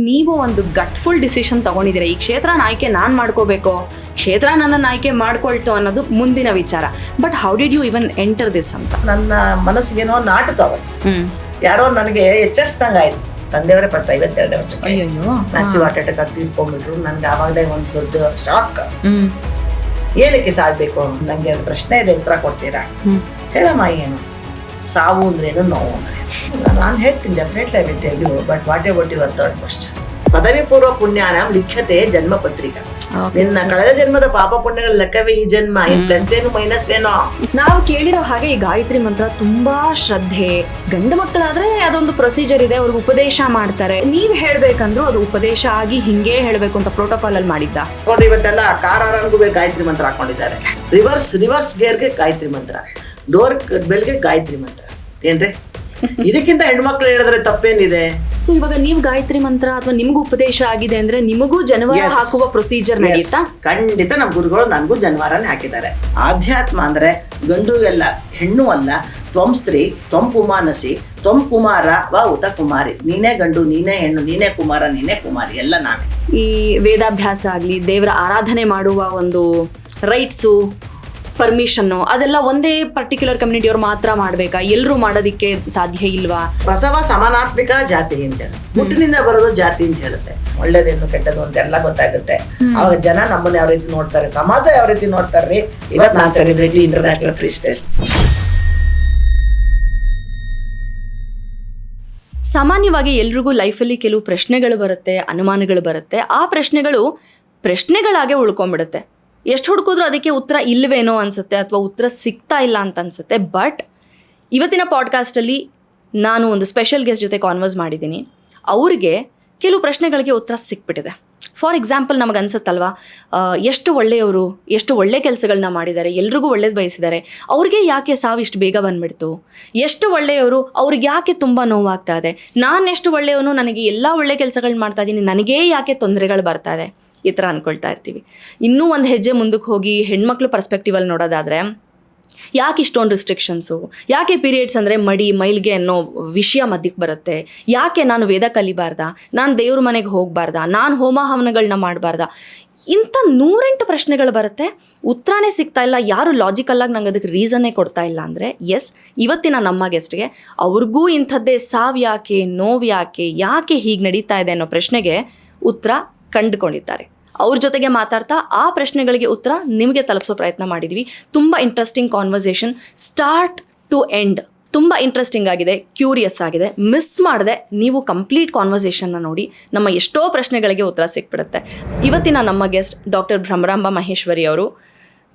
ನೀವು ಒಂದು ಗಟ್ಫುಲ್ ಡಿಸಿಷನ್ ತಗೊಂಡಿದ್ದೀರಾ, ಈ ಕ್ಷೇತ್ರನ ಆಯ್ಕೆ ನಾನು ಮಾಡ್ಕೋಬೇಕು, ಕ್ಷೇತ್ರ ನನ್ನನ್ನು ಆಯ್ಕೆ ಮಾಡ್ಕೊಳ್ತು ಅನ್ನೋದು ಮುಂದಿನ ವಿಚಾರ. But how did you even enter this ಅಂತ? ನನ್ನ ಮನಸ್ಸಿಗೇನೋ ನಾಟುತ್ತ ಅವತ್ತು ಯಾರೋ ನನಗೆ ಎಚ್ಚರಿಸ್ದಂಗೆ ಆಯ್ತು. ತಂದೆಯವರೇ ಫಸ್ಟ್ 52 ವರ್ಷಕ್ಕೆ ಮ್ಯಾಸಿವ್ ಹಾರ್ಟ್ ಅಟ್ಯಾಕ್ ಆಗಿ ತೀರ್ಕೊಂಡ್ಬಿಟ್ರು. ನನ್ಗೆ ಆವಾಗಲೇ ಒಂದು ದೊಡ್ಡ ಶಾಕ್. ಏನಕ್ಕೆ ಸಾಯ್ಬೇಕು? ನಂಗೆ 2 ಪ್ರಶ್ನೆ ಇದೆ, ಉತ್ತರ ಕೊಡ್ತೀರಾ? ಹೇಳಮ್ಮ, ಏನು ಸಾವು ಅಂದ್ರೇನು, ನೋವು ಅಂದ್ರೆ? ನಾನು ಹೇಳ್ತೀನಿ, definitely I will tell you, but what about your third question? ಪದವಿ ಪೂರ್ವ ಪುಣ್ಯಾನಾಂ ಲಿಖ್ಯತೆ ಜನ್ಮ ಪತ್ರಿಕಾ. ನಿನ್ನ ಕಳೆದ ಜನ್ಮದ ಪಾಪ ಪುಣ್ಯಗಳ ಲೆಕ್ಕವೇ ಈ ಜನ್ಮ. ಪ್ಲಸ್ ಏನು ಮೈನಸ್ ಏನೋ. ನಾವು ಕೇಳಿರೋ ಹಾಗೆ ಈ ಗಾಯತ್ರಿ ಮಂತ್ರ ತುಂಬಾ ಶ್ರದ್ಧೆ. ಗಂಡು ಮಕ್ಕಳಾದ್ರೆ ಅದೊಂದು ಪ್ರೊಸೀಜರ್ ಇದೆ, ಅವ್ರಿಗೆ ಉಪದೇಶ ಮಾಡ್ತಾರೆ. ನೀವ್ ಹೇಳ್ಬೇಕಂದ್ರೂ ಅದು ಉಪದೇಶ ಆಗಿ ಹಿಂಗೇ ಹೇಳ್ಬೇಕು ಅಂತ ಪ್ರೋಟೋಕಾಲ್ ಅಲ್ಲಿ ಮಾಡಿದ್ದ. ನೋಡ್ರಿ, ಇವತ್ತೆಲ್ಲ ಕಾರ್ ಆರಂಗೂ ಗಾಯತ್ರಿ ಮಂತ್ರ ಹಾಕೊಂಡಿದ್ದಾರೆ. ರಿವರ್ಸ್ ಗೇರ್ಗೆ ಗಾಯತ್ರಿ ಮಂತ್ರ, ಡೋರ್ ಬೆಲ್ಗೆ ಗಾಯತ್ರಿ ಮಂತ್ರ. ಏನ್ರಿ ಇದಕ್ಕಿಂತ ಹೆಣ್ಮಕ್ಳು ಹೇಳಿದ್ರೆ ತಪ್ಪೇನಿದೆ? ಸೊ ಇವಾಗ ನೀವು ಗಾಯತ್ರಿ ಮಂತ್ರ ಅಥವಾ ನಿಮಗೂ ಉಪದೇಶ ಆಗಿದೆ ಅಂದ್ರೆ ನಿಮಗೂ ಜನವಾರ ಹಾಕುವ ಪ್ರೊಸೀಜರ್ ನಡೆಯುತ್ತಾ? ಖಂಡಿತ. ನಮ್ಮ ಗುರುಗಳು ನನಗೂ ಜನವಾರನೇ ಹಾಕಿದ್ದಾರೆ. ಆಧ್ಯಾತ್ಮ ಅಂದ್ರೆ ಗಂಡು ಎಲ್ಲ ಹೆಣ್ಣು ಅಲ್ಲ. ತ್ವಂ ಸ್ತ್ರೀ ತ್ವಂ ಪುಮಾನಸಿ ತ್ವಂ ಕುಮಾರ ವ ಉತ ಕುಮಾರಿ. ನೀನೇ ಗಂಡು, ನೀನೇ ಹೆಣ್ಣು, ನೀನೇ ಕುಮಾರ, ನೀನೇ ಕುಮಾರಿ, ಎಲ್ಲ ನಾವೇ. ಈ ವೇದಾಭ್ಯಾಸ ಆಗ್ಲಿ, ದೇವರ ಆರಾಧನೆ ಮಾಡುವ ಒಂದು ರೈಟ್ಸು, ಪರ್ಮಿಷನ್ನು, ಅದೆಲ್ಲ ಒಂದೇ ಪರ್ಟಿಕ್ಯುಲರ್ ಕಮ್ಯುನಿಟಿಯವ್ರು ಮಾತ್ರ ಮಾಡ್ಬೇಕಾ? ಎಲ್ಲರೂ ಮಾಡೋದಿಕ್ಕೆ ಸಾಧ್ಯ ಇಲ್ವಾ? ಪ್ರಸವ ಸಮಾನಾತ್ಮಿಕ ಜಾತಿ ಅಂತ ಹೇಳಿ, ಹುಟ್ಟಿನಿಂದ ಬರೋದು ಜಾತಿ ಅಂತ ಹೇಳುತ್ತೆ. ಒಳ್ಳೇದೇನು ಕೆಟ್ಟದು ಅಂತೆಲ್ಲ ಗೊತ್ತಾಗುತ್ತೆ. ಅವಾಗ ಜನ ನಮ್ಮನ್ನ ಯಾವ ರೀತಿ ನೋಡ್ತಾರೆ, ಸಮಾಜ ಯಾವ ರೀತಿ ನೋಡ್ತಾರ್ರಿ. ಇವತ್ತು ನಾನು ಸೆಲೆಬ್ರಿಟಿ, ಇಂಟರ್ನ್ಯಾಷನಲ್ ಪ್ರೀಸ್ಟೆಸ್. ಸಾಮಾನ್ಯವಾಗಿ ಎಲ್ರಿಗೂ ಲೈಫಲ್ಲಿ ಕೆಲವು ಪ್ರಶ್ನೆಗಳು ಬರುತ್ತೆ, ಅನುಮಾನಗಳು ಬರುತ್ತೆ. ಆ ಪ್ರಶ್ನೆಗಳಾಗೆ ಉಳ್ಕೊಂಡ್ಬಿಡುತ್ತೆ. ಎಷ್ಟು ಹುಡುಕಿದ್ರೂ ಅದಕ್ಕೆ ಉತ್ತರ ಇಲ್ಲವೇನೋ ಅನಿಸುತ್ತೆ, ಅಥವಾ ಉತ್ತರ ಸಿಗ್ತಾ ಇಲ್ಲ ಅಂತ ಅನಿಸುತ್ತೆ. ಬಟ್ ಇವತ್ತಿನ ಪಾಡ್ಕಾಸ್ಟಲ್ಲಿ ನಾನು ಒಂದು ಸ್ಪೆಷಲ್ ಗೆಸ್ಟ್ ಜೊತೆ ಕಾನ್ವರ್ಸ್ ಮಾಡಿದ್ದೀನಿ. ಅವ್ರಿಗೆ ಕೆಲವು ಪ್ರಶ್ನೆಗಳಿಗೆ ಉತ್ತರ ಸಿಕ್ಬಿಟ್ಟಿದೆ. ಫಾರ್ ಎಕ್ಸಾಂಪಲ್, ನಮಗೆ ಅನ್ಸುತ್ತಲ್ವಾ, ಎಷ್ಟು ಒಳ್ಳೆಯವರು, ಎಷ್ಟು ಒಳ್ಳೆ ಕೆಲಸಗಳನ್ನ ಮಾಡಿದ್ದಾರೆ, ಎಲ್ರಿಗೂ ಒಳ್ಳೇದು ಬಯಸಿದ್ದಾರೆ, ಅವ್ರಿಗೆ ಯಾಕೆ ಸಾವು ಇಷ್ಟು ಬೇಗ ಬಂದುಬಿಡ್ತು? ಎಷ್ಟು ಒಳ್ಳೆಯವರು, ಅವ್ರಿಗೆ ಯಾಕೆ ತುಂಬ ನೋವಾಗ್ತಾ ಇದೆ? ನಾನು ಎಷ್ಟು ಒಳ್ಳೆಯವನು, ನನಗೆ ಎಲ್ಲ ಒಳ್ಳೆ ಕೆಲಸಗಳನ್ನ ಮಾಡ್ತಾ ಇದ್ದೀನಿ, ನನಗೇ ಯಾಕೆ ತೊಂದರೆಗಳು ಬರ್ತಾ ಇದೆ? ಈ ಥರ ಅಂದ್ಕೊಳ್ತಾ ಇರ್ತೀವಿ. ಇನ್ನೂ ಒಂದು ಹೆಜ್ಜೆ ಮುಂದಕ್ಕೆ ಹೋಗಿ ಹೆಣ್ಮಕ್ಳು ಪರ್ಸ್ಪೆಕ್ಟಿವಲ್ಲಿ ನೋಡೋದಾದರೆ, ಯಾಕೆ ಇಷ್ಟೊಂದು ರಿಸ್ಟ್ರಿಕ್ಷನ್ಸು? ಯಾಕೆ ಪೀರಿಯಡ್ಸ್ ಅಂದರೆ ಮೈಲ್ಗೆ ಅನ್ನೋ ವಿಷಯ ಮಧ್ಯಕ್ಕೆ ಬರುತ್ತೆ? ಯಾಕೆ ನಾನು ವೇದ ಕಲಿಬಾರ್ದಾ? ನಾನು ದೇವ್ರ ಮನೆಗೆ ಹೋಗಬಾರ್ದಾ? ನಾನು ಹೋಮ ಹವನಗಳನ್ನ ಮಾಡಬಾರ್ದಾ? ಇಂಥ 108 ಪ್ರಶ್ನೆಗಳು ಬರುತ್ತೆ. ಉತ್ತರನೇ ಸಿಗ್ತಾ ಇಲ್ಲ. ಯಾರು ಲಾಜಿಕಲ್ಲಾಗಿ ನಂಗೆ ಅದಕ್ಕೆ ರೀಸನ್ನೇ ಕೊಡ್ತಾ ಇಲ್ಲ ಅಂದರೆ, ಎಸ್, ಇವತ್ತಿನ ನಮ್ಮ ಗೆಸ್ಟ್ಗೆ ಅವ್ರಿಗೂ ಇಂಥದ್ದೇ ಸಾವು ಯಾಕೆ, ನೋವು ಯಾಕೆ ಹೀಗೆ ನಡೀತಾ ಇದೆ ಅನ್ನೋ ಪ್ರಶ್ನೆಗೆ ಉತ್ತರ ಕಂಡುಕೊಂಡಿದ್ದಾರೆ. ಅವ್ರ ಜೊತೆಗೆ ಮಾತಾಡ್ತಾ ಆ ಪ್ರಶ್ನೆಗಳಿಗೆ ಉತ್ತರ ನಿಮಗೆ ತಲುಪಿಸೋ ಪ್ರಯತ್ನ ಮಾಡಿದ್ವಿ. ತುಂಬ interesting conversation, start to end ತುಂಬ ಇಂಟ್ರೆಸ್ಟಿಂಗ್ ಆಗಿದೆ, ಕ್ಯೂರಿಯಸ್ ಆಗಿದೆ. ಮಿಸ್ ಮಾಡದೆ ನೀವು ಕಂಪ್ಲೀಟ್ ಕಾನ್ವರ್ಸೇಷನ್ನ ನೋಡಿ, ನಮ್ಮ ಎಷ್ಟೋ ಪ್ರಶ್ನೆಗಳಿಗೆ ಉತ್ತರ ಸಿಕ್ಬಿಡುತ್ತೆ. ಇವತ್ತಿನ ನಮ್ಮ ಗೆಸ್ಟ್ ಡಾಕ್ಟರ್ ಭ್ರಮರಾಂಬ ಮಹೇಶ್ವರಿ ಅವರು,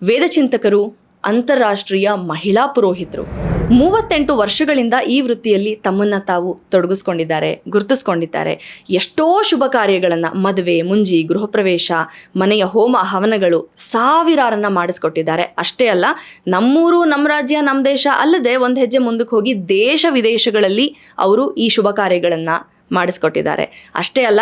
ವೇದಚಿಂತಕರು, ಅಂತಾರಾಷ್ಟ್ರೀಯ ಮಹಿಳಾ ಪುರೋಹಿತರು. 38 ವರ್ಷಗಳಿಂದ ಈ ವೃತ್ತಿಯಲ್ಲಿ ತಮ್ಮನ್ನು ತಾವು ತೊಡಗಿಸ್ಕೊಂಡಿದ್ದಾರೆ, ಗುರುತಿಸ್ಕೊಂಡಿದ್ದಾರೆ. ಎಷ್ಟೋ ಶುಭ ಕಾರ್ಯಗಳನ್ನು, ಮದುವೆ, ಮುಂಜಿ, ಗೃಹ ಪ್ರವೇಶ, ಮನೆಯ ಹೋಮ ಹವನಗಳು ಸಾವಿರಾರನ್ನು ಮಾಡಿಸ್ಕೊಟ್ಟಿದ್ದಾರೆ. ಅಷ್ಟೇ ಅಲ್ಲ, ನಮ್ಮೂರು, ನಮ್ಮ ರಾಜ್ಯ, ನಮ್ಮ ದೇಶ ಅಲ್ಲದೆ ಒಂದು ಹೆಜ್ಜೆ ಮುಂದಕ್ಕೆ ಹೋಗಿ ದೇಶ ವಿದೇಶಗಳಲ್ಲಿ ಅವರು ಈ ಶುಭ ಕಾರ್ಯಗಳನ್ನು ಮಾಡಿಸ್ಕೊಟ್ಟಿದ್ದಾರೆ. ಅಷ್ಟೇ ಅಲ್ಲ,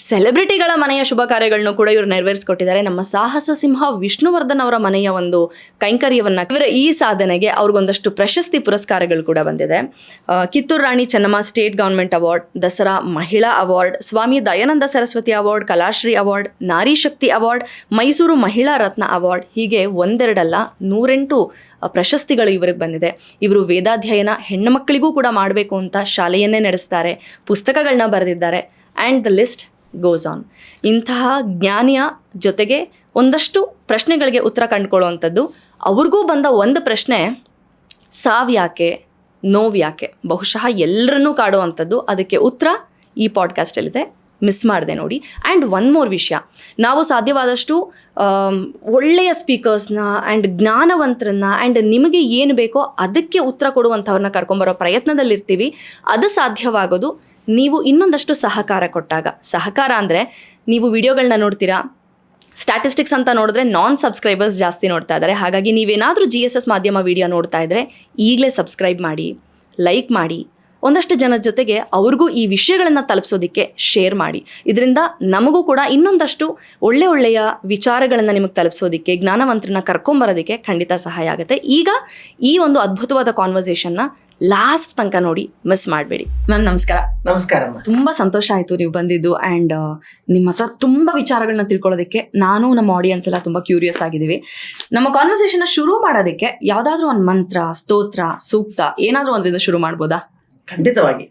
ಸೆಲೆಬ್ರಿಟಿಗಳ ಮನೆಯ ಶುಭ ಕಾರ್ಯಗಳನ್ನು ಕೂಡ ಇವರು ನೆರವೇರಿಸ್ಕೊಟ್ಟಿದ್ದಾರೆ. ನಮ್ಮ ಸಾಹಸ ಸಿಂಹ ವಿಷ್ಣುವರ್ಧನ್ ಅವರ ಮನೆಯ ಒಂದು ಕೈಂಕರ್ಯವನ್ನು, ಇವರ ಈ ಸಾಧನೆಗೆ ಅವ್ರಿಗೊಂದಷ್ಟು ಪ್ರಶಸ್ತಿ ಪುರಸ್ಕಾರಗಳು ಕೂಡ ಬಂದಿದೆ. Kittur Rani Chennamma state government award, Dasara Mahila award, Swami Dayananda Saraswati award, Kalashri award, Nari Shakti award, Mysuru ಮಹಿಳಾ ರತ್ನ ಅವಾರ್ಡ್, ಹೀಗೆ ಒಂದೆರಡಲ್ಲ 108 ಪ್ರಶಸ್ತಿಗಳು ಇವರಿಗೆ ಬಂದಿದೆ. ಇವರು ವೇದಾಧ್ಯಯನ ಹೆಣ್ಣು ಮಕ್ಕಳಿಗೂ ಕೂಡ ಮಾಡಬೇಕು ಅಂತ ಶಾಲೆಯನ್ನೇ ನಡೆಸ್ತಾರೆ, ಪುಸ್ತಕಗಳನ್ನ ಬರೆದಿದ್ದಾರೆ. And the list goes on. ಇಂತಹ ಜ್ಞಾನಿಯ ಜೊತೆಗೆ ಒಂದಷ್ಟು ಪ್ರಶ್ನೆಗಳಿಗೆ ಉತ್ತರ ಕಂಡುಕೊಳ್ಳುವಂಥದ್ದು. ಅವ್ರಿಗೂ ಬಂದ ಒಂದು ಪ್ರಶ್ನೆ, ಸಾವು ಯಾಕೆ, ನೋವು ಯಾಕೆ, ಬಹುಶಃ ಎಲ್ಲರನ್ನೂ ಕಾಡುವಂಥದ್ದು. ಅದಕ್ಕೆ ಉತ್ತರ ಈ ಪಾಡ್ಕಾಸ್ಟಲ್ಲಿದೆ, ಮಿಸ್ ಮಾಡಿದೆ ನೋಡಿ. ಆ್ಯಂಡ್ ಒನ್ ಮೋರ್ ವಿಷಯ, ನಾವು ಸಾಧ್ಯವಾದಷ್ಟು ಒಳ್ಳೆಯ ಸ್ಪೀಕರ್ಸ್ನ ಆ್ಯಂಡ್ ಜ್ಞಾನವಂತರನ್ನ ಆ್ಯಂಡ್ ನಿಮಗೆ ಏನು ಬೇಕೋ ಅದಕ್ಕೆ ಉತ್ತರ ಕೊಡುವಂಥವ್ರನ್ನ ಕರ್ಕೊಂಬರೋ ಪ್ರಯತ್ನದಲ್ಲಿರ್ತೀವಿ. ಅದು ಸಾಧ್ಯವಾಗೋದು ನೀವು ಇನ್ನೊಂದಷ್ಟು ಸಹಕಾರ ಕೊಟ್ಟಾಗ. ಸಹಕಾರ ಅಂದರೆ, ನೀವು ವಿಡಿಯೋಗಳನ್ನ ನೋಡ್ತೀರಾ, ಸ್ಟ್ಯಾಟಿಸ್ಟಿಕ್ಸ್ ಅಂತ ನೋಡಿದ್ರೆ ನಾನ್ ಸಬ್ಸ್ಕ್ರೈಬರ್ಸ್ ಜಾಸ್ತಿ ನೋಡ್ತಾ ಇದ್ದಾರೆ. ಹಾಗಾಗಿ ನೀವೇನಾದರೂ GSS ಮಾಧ್ಯಮ ವಿಡಿಯೋ ನೋಡ್ತಾ ಇದ್ದರೆ ಈಗಲೇ ಸಬ್ಸ್ಕ್ರೈಬ್ ಮಾಡಿ, ಲೈಕ್ ಮಾಡಿ, ಒಂದಷ್ಟು ಜನದ ಜೊತೆಗೆ ಅವ್ರಿಗೂ ಈ ವಿಷಯಗಳನ್ನ ತಲುಪಿಸೋದಕ್ಕೆ ಶೇರ್ ಮಾಡಿ. ಇದರಿಂದ ನಮಗೂ ಕೂಡ ಇನ್ನೊಂದಷ್ಟು ಒಳ್ಳೆಯ ವಿಚಾರಗಳನ್ನ ನಿಮಗೆ ತಲುಪಿಸೋದಕ್ಕೆ, ಜ್ಞಾನವಂತರನ್ನ ಕರ್ಕೊಂಬರೋದಕ್ಕೆ ಖಂಡಿತ ಸಹಾಯ ಆಗುತ್ತೆ. ಈಗ ಈ ಒಂದು ಅದ್ಭುತವಾದ ಕಾನ್ವರ್ಸೇಷನ್ನ ಲಾಸ್ಟ್ ತನಕ ನೋಡಿ, ಮಿಸ್ ಮಾಡಬೇಡಿ. ಮ್ಯಾಮ್ ನಮಸ್ಕಾರ. ನಮಸ್ಕಾರಮ್ಮ. ತುಂಬ ಸಂತೋಷ ಆಯಿತು ನೀವು ಬಂದಿದ್ದು. ಆ್ಯಂಡ್ ನಿಮ್ಮ ಹತ್ರ ತುಂಬ ವಿಚಾರಗಳನ್ನ ತಿಳ್ಕೊಳ್ಳೋದಕ್ಕೆ ನಾನು ನಮ್ಮ ಆಡಿಯನ್ಸ್ ಎಲ್ಲ ತುಂಬ ಕ್ಯೂರಿಯಸ್ ಆಗಿದ್ದೀವಿ. ನಮ್ಮ ಕಾನ್ವರ್ಸೇಷನ್ನ ಶುರು ಮಾಡೋದಕ್ಕೆ ಯಾವುದಾದ್ರೂ ಒಂದು ಮಂತ್ರ, ಸ್ತೋತ್ರ, ಸೂಕ್ತ ಏನಾದರೂ ಒಂದರಿಂದ ಶುರು ಮಾಡ್ಬೋದಾ? ಖಂಡಿತವಾಗಿ.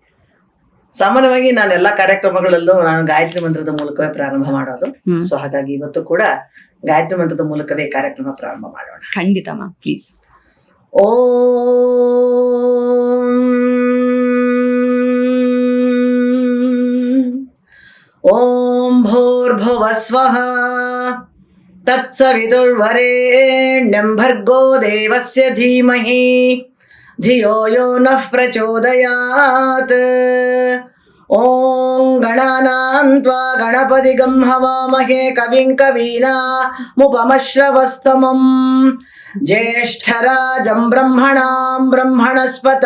ಸಾಮಾನ್ಯವಾಗಿ ನಾನು ಎಲ್ಲ ಕಾರ್ಯಕ್ರಮಗಳಲ್ಲೂ ನಾನು ಗಾಯತ್ರಿ ಮಂತ್ರದ ಮೂಲಕವೇ ಪ್ರಾರಂಭ ಮಾಡೋದು. ಸೊ ಹಾಗಾಗಿ ಇವತ್ತು ಕೂಡ ಗಾಯತ್ರಿ ಮಂತ್ರದ ಮೂಲಕವೇ ಕಾರ್ಯಕ್ರಮ ಪ್ರಾರಂಭ ಮಾಡೋಣ. ಖಂಡಿತ ಮ್ಯಾಮ್, ಪ್ಲೀಸ್. ಓಂ ಭೂರ್ಭುವಸ್ವಃ ತತ್ಸವಿತುರ್ವರೆಣ್ಯಂ ಭರ್ಗೋ ದೇವಸ್ಯ ಧೀಮಹಿ ಧಿಯೋ ಯೋ ನಃ ಪ್ರಚೋದಯಾತ್. ಓಂ ಗಣಾನಾಂ ತ್ವಾ ಗಣಪತಿಗಂ ಹವಾಮಹೇ ಕವಿಂ ಕವೀನಾಮುಪಮಶ್ರವಸ್ತಮಂ ಜ್ಯೇಷ್ಠರಾಜಂ ಬ್ರಹ್ಮಣಾಂ ಬ್ರಹ್ಮಣಸ್ಪತ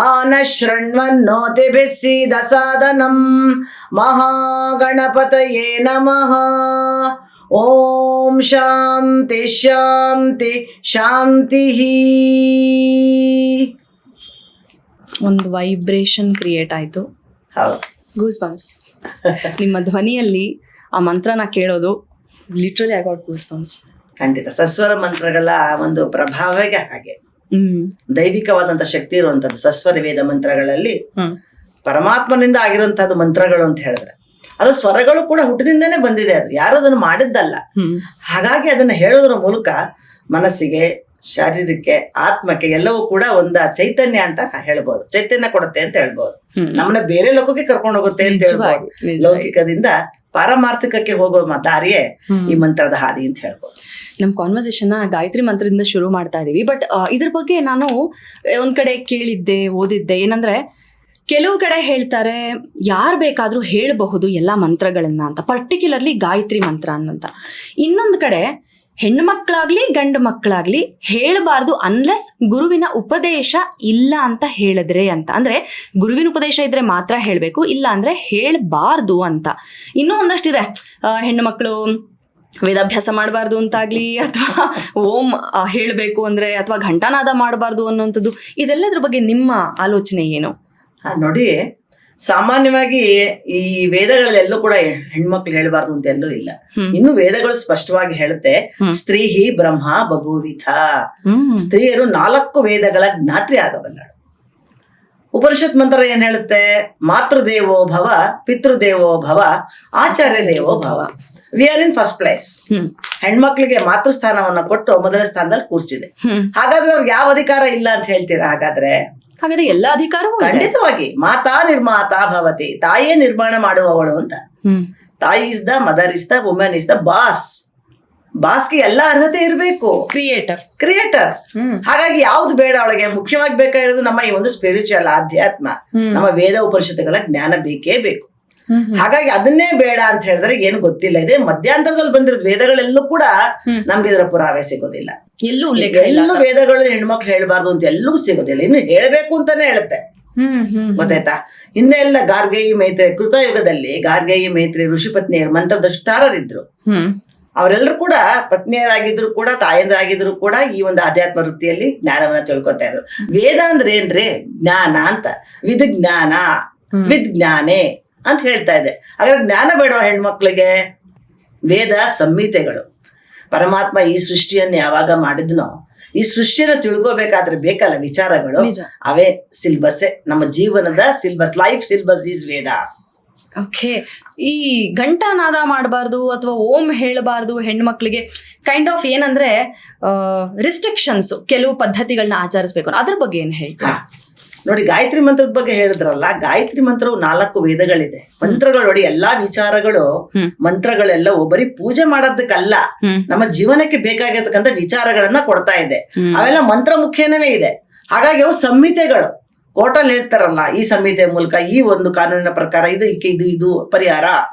ಆನಶೃಣ್ವನ್ನೋತಿಭಿಃ ಸೀದಸಾದನಂ ಮಹಾಗಣಪತಯೇ ನಮಃ. ಓಂ ಶಾಂತಿ ಶಾಂತಿ ಶಾಂತಿ. ಒಂದು ವೈಬ್ರೇಷನ್ ಕ್ರಿಯೇಟ್ ಆಯಿತು. ಹೌದು, ಗೂಸ್ ಬಂಪ್ಸ್. ನಿಮ್ಮ ಧ್ವನಿಯಲ್ಲಿ ಆ ಮಂತ್ರನ ಕೇಳೋದು literally I got goose bumps. ಖಂಡಿತ. ಸಸ್ವರ ಮಂತ್ರಗಳ ಒಂದು ಪ್ರಭಾವಕ್ಕೆ ಹಾಗೆ ದೈವಿಕವಾದಂತ ಶಕ್ತಿ ಇರುವಂತದ್ದು ಸಸ್ವರ ವೇದ ಮಂತ್ರಗಳಲ್ಲಿ. ಪರಮಾತ್ಮನಿಂದ ಆಗಿರುವಂತಹದ್ದು ಮಂತ್ರಗಳು ಅಂತ ಹೇಳಿದ್ರೆ ಅದು ಸ್ವರಗಳು ಕೂಡ ಹುಟ್ಟಿನಿಂದನೇ ಬಂದಿದೆ, ಅದು ಯಾರು ಅದನ್ನು ಮಾಡಿದ್ದಲ್ಲ. ಹಾಗಾಗಿ ಅದನ್ನ ಹೇಳೋದ್ರ ಮೂಲಕ ಮನಸ್ಸಿಗೆ, ಶಾರೀರಕ್ಕೆ, ಆತ್ಮಕ್ಕೆ ಎಲ್ಲವೂ ಕೂಡ ಒಂದು ಚೈತನ್ಯ ಅಂತ ಹೇಳ್ಬೋದು, ಚೈತನ್ಯ ಕೊಡುತ್ತೆ ಅಂತ ಹೇಳ್ಬೋದು. ನಮ್ಮನ್ನ ಬೇರೆ ಲೋಕಕ್ಕೆ ಕರ್ಕೊಂಡು ಹೋಗುತ್ತೆ ಅಂತ ಹೇಳ್ಬೋದು. ಲೌಕಿಕದಿಂದ ಪಾರಮಾರ್ಥಿಕಕ್ಕೆ ಹೋಗೋ ದಾರಿಯೇ ಈ ಮಂತ್ರದ ಹಾದಿ ಅಂತ ಹೇಳ್ಬೋದು. ನಮ್ಮ ಕಾನ್ವರ್ಸೇಷನ್ ಗಾಯತ್ರಿ ಮಂತ್ರದಿಂದ ಶುರು ಮಾಡ್ತಾ ಇದೀವಿ. ಬಟ್ ಇದ್ರ ಬಗ್ಗೆ ನಾನು ಒಂದ್ ಕಡೆ ಕೇಳಿದ್ದೆ, ಓದಿದ್ದೆ. ಏನಂದ್ರೆ ಕೆಲವು ಕಡೆ ಹೇಳ್ತಾರೆ ಯಾರು ಬೇಕಾದ್ರೂ ಹೇಳಬಹುದು ಎಲ್ಲ ಮಂತ್ರಗಳನ್ನ ಅಂತ, ಪರ್ಟಿಕ್ಯುಲರ್ಲಿ ಗಾಯತ್ರಿ ಮಂತ್ರ ಅನ್ನಂತ. ಇನ್ನೊಂದು ಕಡೆ ಹೆಣ್ಮಕ್ಳಾಗ್ಲಿ ಗಂಡು ಮಕ್ಕಳಾಗ್ಲಿ ಹೇಳಬಾರ್ದು ಅನ್ಲೆಸ್ ಗುರುವಿನ ಉಪದೇಶ ಇಲ್ಲ ಅಂತ ಹೇಳಿದ್ರೆ ಅಂತ. ಅಂದ್ರೆ ಗುರುವಿನ ಉಪದೇಶ ಇದ್ರೆ ಮಾತ್ರ ಹೇಳಬೇಕು, ಇಲ್ಲ ಅಂದ್ರೆ ಹೇಳಬಾರ್ದು ಅಂತ. ಇನ್ನೂ ಒಂದಷ್ಟಿದೆ. ಹೆಣ್ಣು ಮಕ್ಕಳು ವೇದಾಭ್ಯಾಸ ಮಾಡಬಾರ್ದು ಅಂತಾಗ್ಲಿ, ಅಥವಾ ಓಂ ಹೇಳಬೇಕು ಅಂದ್ರೆ, ಅಥವಾ ಘಂಟಾನಾದ ಮಾಡಬಾರ್ದು ಅನ್ನೋಂಥದ್ದು. ಇದೆಲ್ಲದ್ರ ಬಗ್ಗೆ ನಿಮ್ಮ ಆಲೋಚನೆ ಏನು? ನೋಡಿ, ಸಾಮಾನ್ಯವಾಗಿ ಈ ವೇದಗಳಲ್ಲೆಲ್ಲೂ ಕೂಡ ಹೆಣ್ಮಕ್ಳು ಹೇಳಬಾರ್ದು ಅಂತ ಎಲ್ಲೂ ಇಲ್ಲ. ಇನ್ನು ವೇದಗಳು ಸ್ಪಷ್ಟವಾಗಿ ಹೇಳುತ್ತೆ, ಸ್ತ್ರೀ ಹಿ ಬ್ರಹ್ಮ ಬಭೂವಿಥ. ಸ್ತ್ರೀಯರು 4 ವೇದಗಳ ಜ್ಞಾತ್ರಿ ಆಗಬಲ್ಲಳು. ಉಪನಿಷತ್ ಮಂತ್ರ ಏನ್ ಹೇಳುತ್ತೆ? ಮಾತೃದೇವೋ ಭವ, ಪಿತೃದೇವೋ ಭವ, ಆಚಾರ್ಯ ದೇವೋ ಭವ. V are in first place. ಹೆಣ್ಮಕ್ಳಿಗೆ ಮಾತೃ ಸ್ಥಾನವನ್ನ ಕೊಟ್ಟು ಮೊದಲ ಸ್ಥಾನದಲ್ಲಿ ಕೂರ್ಸಿದೆ. ಹಾಗಾದ್ರೆ ಅವ್ರಿಗೆ ಯಾವ ಅಧಿಕಾರ ಇಲ್ಲ ಅಂತ ಹೇಳ್ತೀರಾ? ಹಾಗಾದ್ರೆ ಎಲ್ಲ ಅಧಿಕಾರವೂ ಖಂಡಿತವಾಗಿ. ಮಾತಾ ನಿರ್ಮಾತಾ ಭವತಿ, ತಾಯಿಯೇ ನಿರ್ಮಾಣ ಮಾಡುವವಳು ಅಂತ. ತಾಯಿ is the mother, is the women, is the boss. ಬಾಸ್ಗೆ ಎಲ್ಲ ಅರ್ಹತೆ ಇರಬೇಕು. ಕ್ರಿಯೇಟರ್. ಹಾಗಾಗಿ ಯಾವ್ದು ಬೇಡ ಅವಳಿಗೆ? ಮುಖ್ಯವಾಗಿ ಬೇಕಾಗಿರೋದು ನಮ್ಮ ಈ ಒಂದು ಸ್ಪಿರಿಚುವಲ್ ಆಧ್ಯಾತ್ಮ, ನಮ್ಮ ವೇದ ಉಪನಿಷತ್ತುಗಳ ಜ್ಞಾನ ಬೇಕೇ ಬೇಕು. ಹಾಗಾಗಿ ಅದನ್ನೇ ಬೇಡ ಅಂತ ಹೇಳಿದ್ರೆ ಏನು ಗೊತ್ತಿಲ್ಲ. ಇದೆ ಮಧ್ಯಾಂತರದಲ್ಲಿ ಬಂದಿರೋದು ವೇದಗಳೆಲ್ಲೂ ಕೂಡ ನಮ್ಗೆ ಇದರ ಪುರಾವೆ ಸಿಗೋದಿಲ್ಲ. ಎಲ್ಲೂ ವೇದಗಳು ಹೆಣ್ಮಕ್ಳು ಹೇಳ್ಬಾರ್ದು ಅಂತ ಎಲ್ಲೂ ಸಿಗೋದಿಲ್ಲ. ಇನ್ನು ಹೇಳ್ಬೇಕು ಅಂತಾನೆ ಹೇಳುತ್ತೆ. ಗೊತ್ತಾಯ್ತಾ? ಹಿಂದೆ ಎಲ್ಲ ಗಾರ್ಗೇಯಿ ಮೈತ್ರಿ, ಕೃತಯುಗದಲ್ಲಿ ಗಾರ್ಗೇಯಿ ಮೈತ್ರಿ ಋಷಿಪತ್ನಿಯರು ಮಂತ್ರದಷ್ಟಾರರಿದ್ರು. ಅವರೆಲ್ಲರೂ ಕೂಡ ಪತ್ನಿಯರಾಗಿದ್ರು ಕೂಡ, ತಾಯಂದ್ರಾಗಿದ್ರು ಕೂಡ ಈ ಒಂದು ಆಧ್ಯಾತ್ಮ ವೃತ್ತಿಯಲ್ಲಿ ಜ್ಞಾನವನ್ನ ತಿಳ್ಕೊತಾ ಇದ್ರು. ವೇದ ಅಂದ್ರೆ ಏನ್ರಿ? ಜ್ಞಾನ ಅಂತ. ವಿಜ್ಞಾನ, ವಿಜ್ಞಾನೆ ಅಂತ ಹೇಳ್ತಾ ಇದೆ. ಹಾಗಾದ್ರೆ ಜ್ಞಾನ ಬೇಡ ಹೆಣ್ಮಕ್ಳಿಗೆ? ವೇದ ಸಂಹಿತೆಗಳು. ಪರಮಾತ್ಮ ಈ ಸೃಷ್ಟಿಯನ್ನು ಯಾವಾಗ ಮಾಡಿದ್ನೋ, ಈ ಸೃಷ್ಟಿಯನ್ನು ತಿಳ್ಕೋಬೇಕಾದ್ರೆ ಬೇಕಲ್ಲ ವಿಚಾರಗಳು. ಅವೇ ಸಿಲೆಬಸ್ಸೇ, ನಮ್ಮ ಜೀವನದ syllabus. Life syllabus is Vedas. Okay. ಈ ಘಂಟಾನಾದ ಮಾಡಬಾರ್ದು ಅಥವಾ ಓಂ ಹೇಳಬಾರ್ದು ಹೆಣ್ಮಕ್ಳಿಗೆ ಕೈಂಡ್ ಆಫ್ ಏನಂದ್ರೆ ರಿಸ್ಟ್ರಿಕ್ಷನ್ಸ್, ಕೆಲವು ಪದ್ಧತಿಗಳನ್ನ ಆಚರಿಸ್ಬೇಕು, ಅದ್ರ ಬಗ್ಗೆ ಏನ್ ಹೇಳ್ತಾರೆ? ನೋಡಿ, ಗಾಯತ್ರಿ ಮಂತ್ರದ ಬಗ್ಗೆ ಹೇಳಿದ್ರಲ್ಲ, ಗಾಯತ್ರಿ ಮಂತ್ರವು 4 ವೇದಗಳಿದೆ. ಮಂತ್ರಗಳು ನೋಡಿ, ಎಲ್ಲಾ ವಿಚಾರಗಳು, ಮಂತ್ರಗಳೆಲ್ಲವೂ ಬರೀ ಪೂಜೆ ಮಾಡೋದಕ್ಕಲ್ಲ, ನಮ್ಮ ಜೀವನಕ್ಕೆ ಬೇಕಾಗಿರ್ತಕ್ಕಂಥ ವಿಚಾರಗಳನ್ನ ಕೊಡ್ತಾ ಇದೆ. ಅವೆಲ್ಲ ಮಂತ್ರ ಮುಖೇನವೇ ಇದೆ. ಹಾಗಾಗಿ ಅವು ಸಂಹಿತೆಗಳು. ಕೋರ್ಟಲ್ಲಿ ಹೇಳ್ತಾರಲ್ಲ, ಈ ಸಂಹಿತೆ ಮೂಲಕ ಈ ಒಂದು ಕಾನೂನಿನ ಪ್ರಕಾರ ಇದು ಪರಿಹಾರ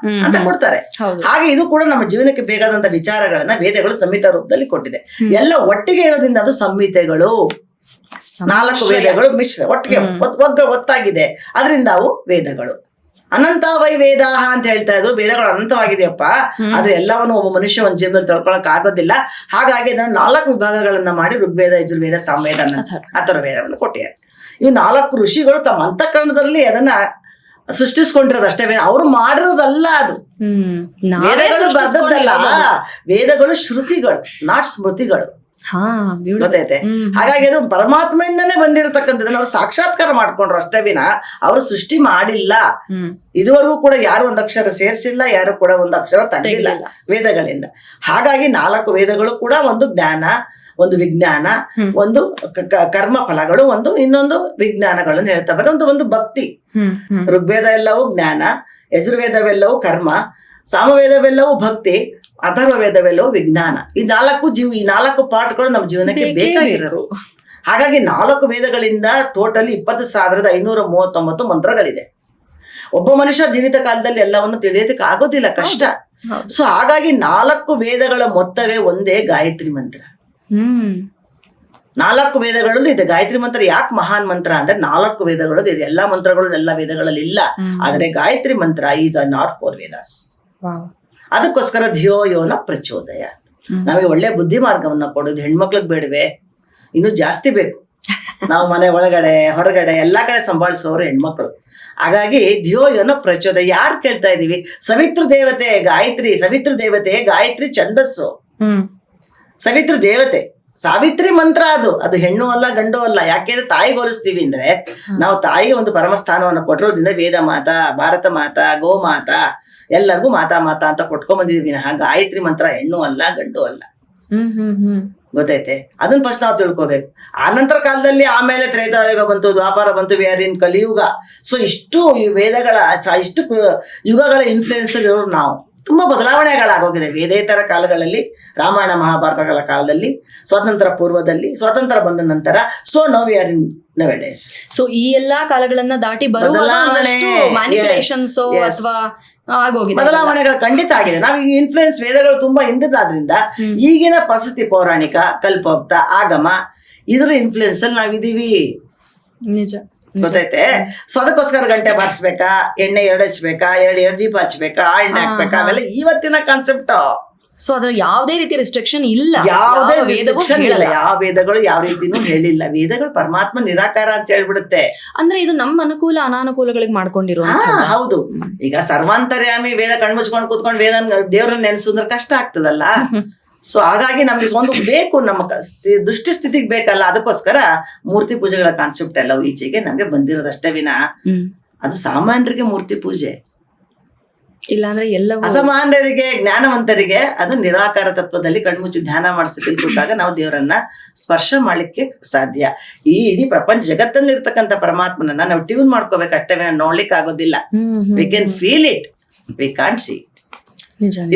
ಅಂತ ಕೊಡ್ತಾರೆ. ಹಾಗೆ ಇದು ಕೂಡ ನಮ್ಮ ಜೀವನಕ್ಕೆ ಬೇಕಾದಂತ ವಿಚಾರಗಳನ್ನ ವೇದಗಳು ಸಂಹಿತಾ ರೂಪದಲ್ಲಿ ಕೊಟ್ಟಿದೆ. ಎಲ್ಲ ಒಟ್ಟಿಗೆ ಇರೋದ್ರಿಂದ ಅದು ಸಂಹಿತೆಗಳು. 4 ವೇದಗಳು ಮಿಶ್ರ ಒಟ್ಟಿಗೆ ಒತ್ತಾಗಿದೆ, ಅದರಿಂದ ಅವು ವೇದಗಳು. ಅನಂತ ವೈ ವೇದಾಹ ಅಂತ ಹೇಳ್ತಾ ಇದ್ರು. ವೇದಗಳು ಅನಂತವಾಗಿದೆಯಪ್ಪ, ಆದ್ರೆ ಎಲ್ಲವನ್ನು ಒಬ್ಬ ಮನುಷ್ಯ ಒಂದು ಜೀವನದಲ್ಲಿ ತಿಳ್ಕೊಳಕ್ ಆಗೋದಿಲ್ಲ. ಹಾಗಾಗಿ ಅದನ್ನ 4 ವಿಭಾಗಗಳನ್ನ ಮಾಡಿ ಋಗ್ವೇದ, ಯಜುರ್ವೇದ, ಸಾಮವೇದ, ಅಥರ್ವವೇದವನ್ನು ಕೊಟ್ಟಿದ್ದಾರೆ. ಇವು 4 ಋಷಿಗಳು ತಮ್ಮ ಅಂತಃಕರಣದಲ್ಲಿ ಅದನ್ನ ಸೃಷ್ಟಿಸ್ಕೊಂಡಿರೋದು ಅಷ್ಟೇ, ಅವ್ರು ಮಾಡಿರೋದಲ್ಲ. ಅದು ವೇದಗಳು ಬರ್ದದ್ದಲ್ಲ, ವೇದಗಳು ಶ್ರುತಿಗಳು, ನಾಟ್ ಸ್ಮೃತಿಗಳು. ಗೊತ್ತೈತೆ? ಹಾಗಾಗಿ ಅದು ಪರಮಾತ್ಮದಿಂದನೇ ಬಂದಿರತಕ್ಕಂಥದ್ದನ್ನ ಅವ್ರು ಸಾಕ್ಷಾತ್ಕಾರ ಮಾಡ್ಕೊಂಡ್ರು ಅಷ್ಟೇ ವಿನ ಅವರು ಸೃಷ್ಟಿ ಮಾಡಿಲ್ಲ. ಇದುವರೆಗೂ ಕೂಡ ಯಾರು ಒಂದು ಅಕ್ಷರ ಸೇರಿಸಿಲ್ಲ, ಯಾರು ಕೂಡ ಒಂದು ಅಕ್ಷರ ತೆಗೆದಿಲ್ಲ ವೇದಗಳಿಂದ. ಹಾಗಾಗಿ 4 ವೇದಗಳು ಕೂಡ ಒಂದು ಜ್ಞಾನ, ಒಂದು ವಿಜ್ಞಾನ, ಒಂದು ಕರ್ಮ ಫಲಗಳು, ಇನ್ನೊಂದು ವಿಜ್ಞಾನಗಳನ್ನು ಹೇಳ್ತಾ ಬರೋ ಒಂದು ಭಕ್ತಿ. ಋಗ್ವೇದ ಎಲ್ಲವೂ ಜ್ಞಾನ, ಯಜುರ್ವೇದವೆಲ್ಲವೂ ಕರ್ಮ, ಸಾಮವೇದವೆಲ್ಲವೂ ಭಕ್ತಿ, ಅಥರ್ವ ವೇದವೆಲ್ಲವೂ ವಿಜ್ಞಾನ. ಈ 4 ಪಾಠಗಳು ನಮ್ಮ ಜೀವನಕ್ಕೆ ಬೇಕಾಗಿರೋದು. ಹಾಗಾಗಿ 4 ವೇದಗಳಿಂದ ಟೋಟಲಿ 20,539 ಮಂತ್ರಗಳಿದೆ. ಒಬ್ಬ ಮನುಷ್ಯ ಜೀವಿತ ಕಾಲದಲ್ಲಿ ಎಲ್ಲವನ್ನು ತಿಳಿಯೋದಕ್ಕೆ ಆಗೋದಿಲ್ಲ, ಕಷ್ಟ. ಸೊ ಹಾಗಾಗಿ 4 ವೇದಗಳ ಮೊತ್ತವೇ ಒಂದೇ ಗಾಯತ್ರಿ ಮಂತ್ರ. 4 ವೇದಗಳಲ್ಲೂ ಇದೆ ಗಾಯತ್ರಿ ಮಂತ್ರ. ಯಾಕೆ ಮಹಾನ್ ಮಂತ್ರ ಅಂದ್ರೆ 4 ವೇದಗಳದ್ದು ಇದೆ. ಎಲ್ಲಾ ಮಂತ್ರಗಳು ಎಲ್ಲ ವೇದಗಳಲ್ಲಿ ಇಲ್ಲ, ಆದ್ರೆ ಗಾಯತ್ರಿ ಮಂತ್ರ ಈಸ್ ನಾಟ್ 4 ವೇದಾಸ್. ಅದಕ್ಕೋಸ್ಕರ ಧಿಯೋ ಯೋನ ಪ್ರಚೋದಯ. ನಮಗೆ ಒಳ್ಳೆ ಬುದ್ಧಿ ಮಾರ್ಗವನ್ನ ಕೊಡೋದು ಹೆಣ್ಮಕ್ಳಿಗೆ ಬೇಡವೆ, ಇನ್ನು ಜಾಸ್ತಿ ಬೇಕು. ನಾವು ಮನೆ ಒಳಗಡೆ ಹೊರಗಡೆ ಎಲ್ಲಾ ಕಡೆ ಸಂಭಾಳಿಸುವವರು ಹೆಣ್ಮಕ್ಳು. ಹಾಗಾಗಿ ಧಿಯೋ ಯೋನ ಪ್ರಚೋದಯ. ಯಾರು ಕೇಳ್ತಾ ಇದೀವಿ? ಸವಿತೃ ದೇವತೆ ಗಾಯತ್ರಿ, ಸವಿತೃ ದೇವತೆ ಗಾಯತ್ರಿ ಛಂದಸ್ಸು, ಸವಿತೃ ದೇವತೆ. ಸಾವಿತ್ರಿ ಮಂತ್ರ ಅದು ಹೆಣ್ಣು ಅಲ್ಲ, ಗಂಡು ಅಲ್ಲ. ಯಾಕೆಂದ್ರೆ ತಾಯಿಗೆ ಹೋಲಿಸ್ತೀವಿ ಅಂದ್ರೆ ನಾವು ತಾಯಿಗೆ ಒಂದು ಪರಮಸ್ಥಾನವನ್ನು ಕೊಟ್ಟಿರೋದ್ರಿಂದ ವೇದ ಮಾತಾ, ಭಾರತ ಮಾತಾ, ಗೋಮಾತಾ ಎಲ್ಲರಿಗೂ ಮಾತಾ ಮಾತಾ ಅಂತ ಕೊಟ್ಕೊಂಡ್ ಬಂದಿದೀವಿ. ಗಾಯತ್ರಿ ಮಂತ್ರ ಹೆಣ್ಣು ಅಲ್ಲ, ಗಂಡು ಅಲ್ಲ. ಗೊತ್ತೈತೆ? ಅದನ್ನ ಫಸ್ಟ್ ನಾವು ತಿಳ್ಕೊಬೇಕು. ಆ ನಂತರ ಕಾಲದಲ್ಲಿ ಆಮೇಲೆ ತ್ರೇತಾಯುಗ ಬಂತು, ದ್ವಾಪರ ಬಂತು, ವಿ ಆರ್ ಇನ್ ಕಲಿಯುಗ. ಸೊ ಇಷ್ಟು ವೇದಗಳ ಇಷ್ಟು ಯುಗಗಳ ಇನ್ಫ್ಲೂಯೆನ್ಸ್ ಇರೋರು ನಾವು. ತುಂಬಾ ಬದಲಾವಣೆಗಳಾಗೋಗಿದೆ ವೇದೇತರ ಕಾಲಗಳಲ್ಲಿ, ರಾಮಾಯಣ ಮಹಾಭಾರತಗಳ ಕಾಲದಲ್ಲಿ, ಸ್ವಾತಂತ್ರ್ಯ ಪೂರ್ವದಲ್ಲಿ, ಸ್ವಾತಂತ್ರ್ಯ ಬಂದ ನಂತರ. So now we are in nowadays. So ಈ ಎಲ್ಲಾ ಕಾಲಗಳನ್ನ ದಾಟಿ ಬದಲಾವಣೆಗಳು ಖಂಡಿತ ಆಗಿದೆ. ನಾವು ಈಗ ಇನ್ಫ್ಲೂಯೆನ್ಸ್ ವೇದಗಳು ತುಂಬಾ ಹಿಂದಿದ್ದಾದ್ರಿಂದ ಈಗಿನ ಪರಿಸ್ಥಿತಿ ಪೌರಾಣಿಕ, ಕಲ್ಪೋಕ್ತ, ಆಗಮ ಇದ್ರ ಇನ್ಫ್ಲೂಯೆನ್ಸ್ ಅಲ್ಲಿ ನಾವಿದೀವಿ. ನಿಜ. ಗೊತ್ತೈತೆ? ಸೊ ಅದಕ್ಕೋಸ್ಕರ ಗಂಟೆ ಬಾರಿಸ್ಬೇಕಾ, ಎಣ್ಣೆ 2 ಹಚ್ಬೇಕಾ, 2 ದೀಪ ಹಚ್ಬೇಕಾ, ಎಣ್ಣೆ ಹಾಕ್ಬೇಕಾ, ಅವೆಲ್ಲ ಇವತ್ತಿನ ಕಾನ್ಸೆಪ್ಟ್. ಸೊ ಅದ್ರ ಯಾವುದೇ ರೀತಿ ರಿಸ್ಟ್ರಿಕ್ಷನ್ ಇಲ್ಲ, ಯಾವುದೇ ರಿಸ್ಟ್ರಿಕ್ಷನ್ ಇಲ್ಲ. ಯಾವ ವೇದಗಳು ಯಾವ ರೀತಿನೂ ಹೇಳಿಲ್ಲ. ವೇದಗಳು ಪರಮಾತ್ಮ ನಿರಾಕಾರ ಅಂತ ಹೇಳ್ಬಿಡುತ್ತೆ. ಅಂದ್ರೆ ಇದು ನಮ್ಮ ಅನುಕೂಲ ಅನಾನುಕೂಲಗಳಿಗೆ ಮಾಡ್ಕೊಂಡಿರೋ. ಹೌದು. ಈಗ ಸರ್ವಾಂತರ್ಯಾಮಿ ವೇದ ಕಣ್ಮುಚ್ಕೊಂಡು ಕೂತ್ಕೊಂಡು ವೇದ ದೇವ್ರನ್ನ ನೆನೆಸಿದ್ರೆ ಕಷ್ಟ ಆಗ್ತದಲ್ಲ. ಸೊ ಹಾಗಾಗಿ ನಮ್ಗೆ ಒಂದು ಬೇಕು, ನಮ್ಮ ದೃಷ್ಟಿ ಸ್ಥಿತಿಗೆ ಬೇಕಲ್ಲ. ಅದಕ್ಕೋಸ್ಕರ ಮೂರ್ತಿ ಪೂಜೆಗಳ ಕಾನ್ಸೆಪ್ಟ್ ಎಲ್ಲವೂ ಈಚೆಗೆ ನಮ್ಗೆ ಬಂದಿರೋದಷ್ಟೇ ವಿನ ಅದು ಸಾಮಾನ್ಯರಿಗೆ ಮೂರ್ತಿ ಪೂಜೆ ಇಲ್ಲಾಂದ್ರೆ ಎಲ್ಲ ಅಸಾಮಾನ್ಯರಿಗೆ, ಜ್ಞಾನವಂತರಿಗೆ ಅದು ನಿರಾಕಾರ ತತ್ವದಲ್ಲಿ ಕಣ್ಮುಚ್ಚಿ ಧ್ಯಾನ ಮಾಡಿಸಿ ತಿಳ್ಕೊಂಡಾಗ ನಾವು ದೇವರನ್ನ ಸ್ಪರ್ಶ ಮಾಡ್ಲಿಕ್ಕೆ ಸಾಧ್ಯ. ಈ ಇಡೀ ಪ್ರಪಂಚ ಜಗತ್ತಲ್ಲಿ ಇರ್ತಕ್ಕಂಥ ಪರಮಾತ್ಮನನ್ನ ನಾವು ಟ್ಯೂನ್ ಮಾಡ್ಕೋಬೇಕು ಅಷ್ಟೇ, ನೋಡ್ಲಿಕ್ಕೆ ಆಗೋದಿಲ್ಲ. We can feel it, we can't see it.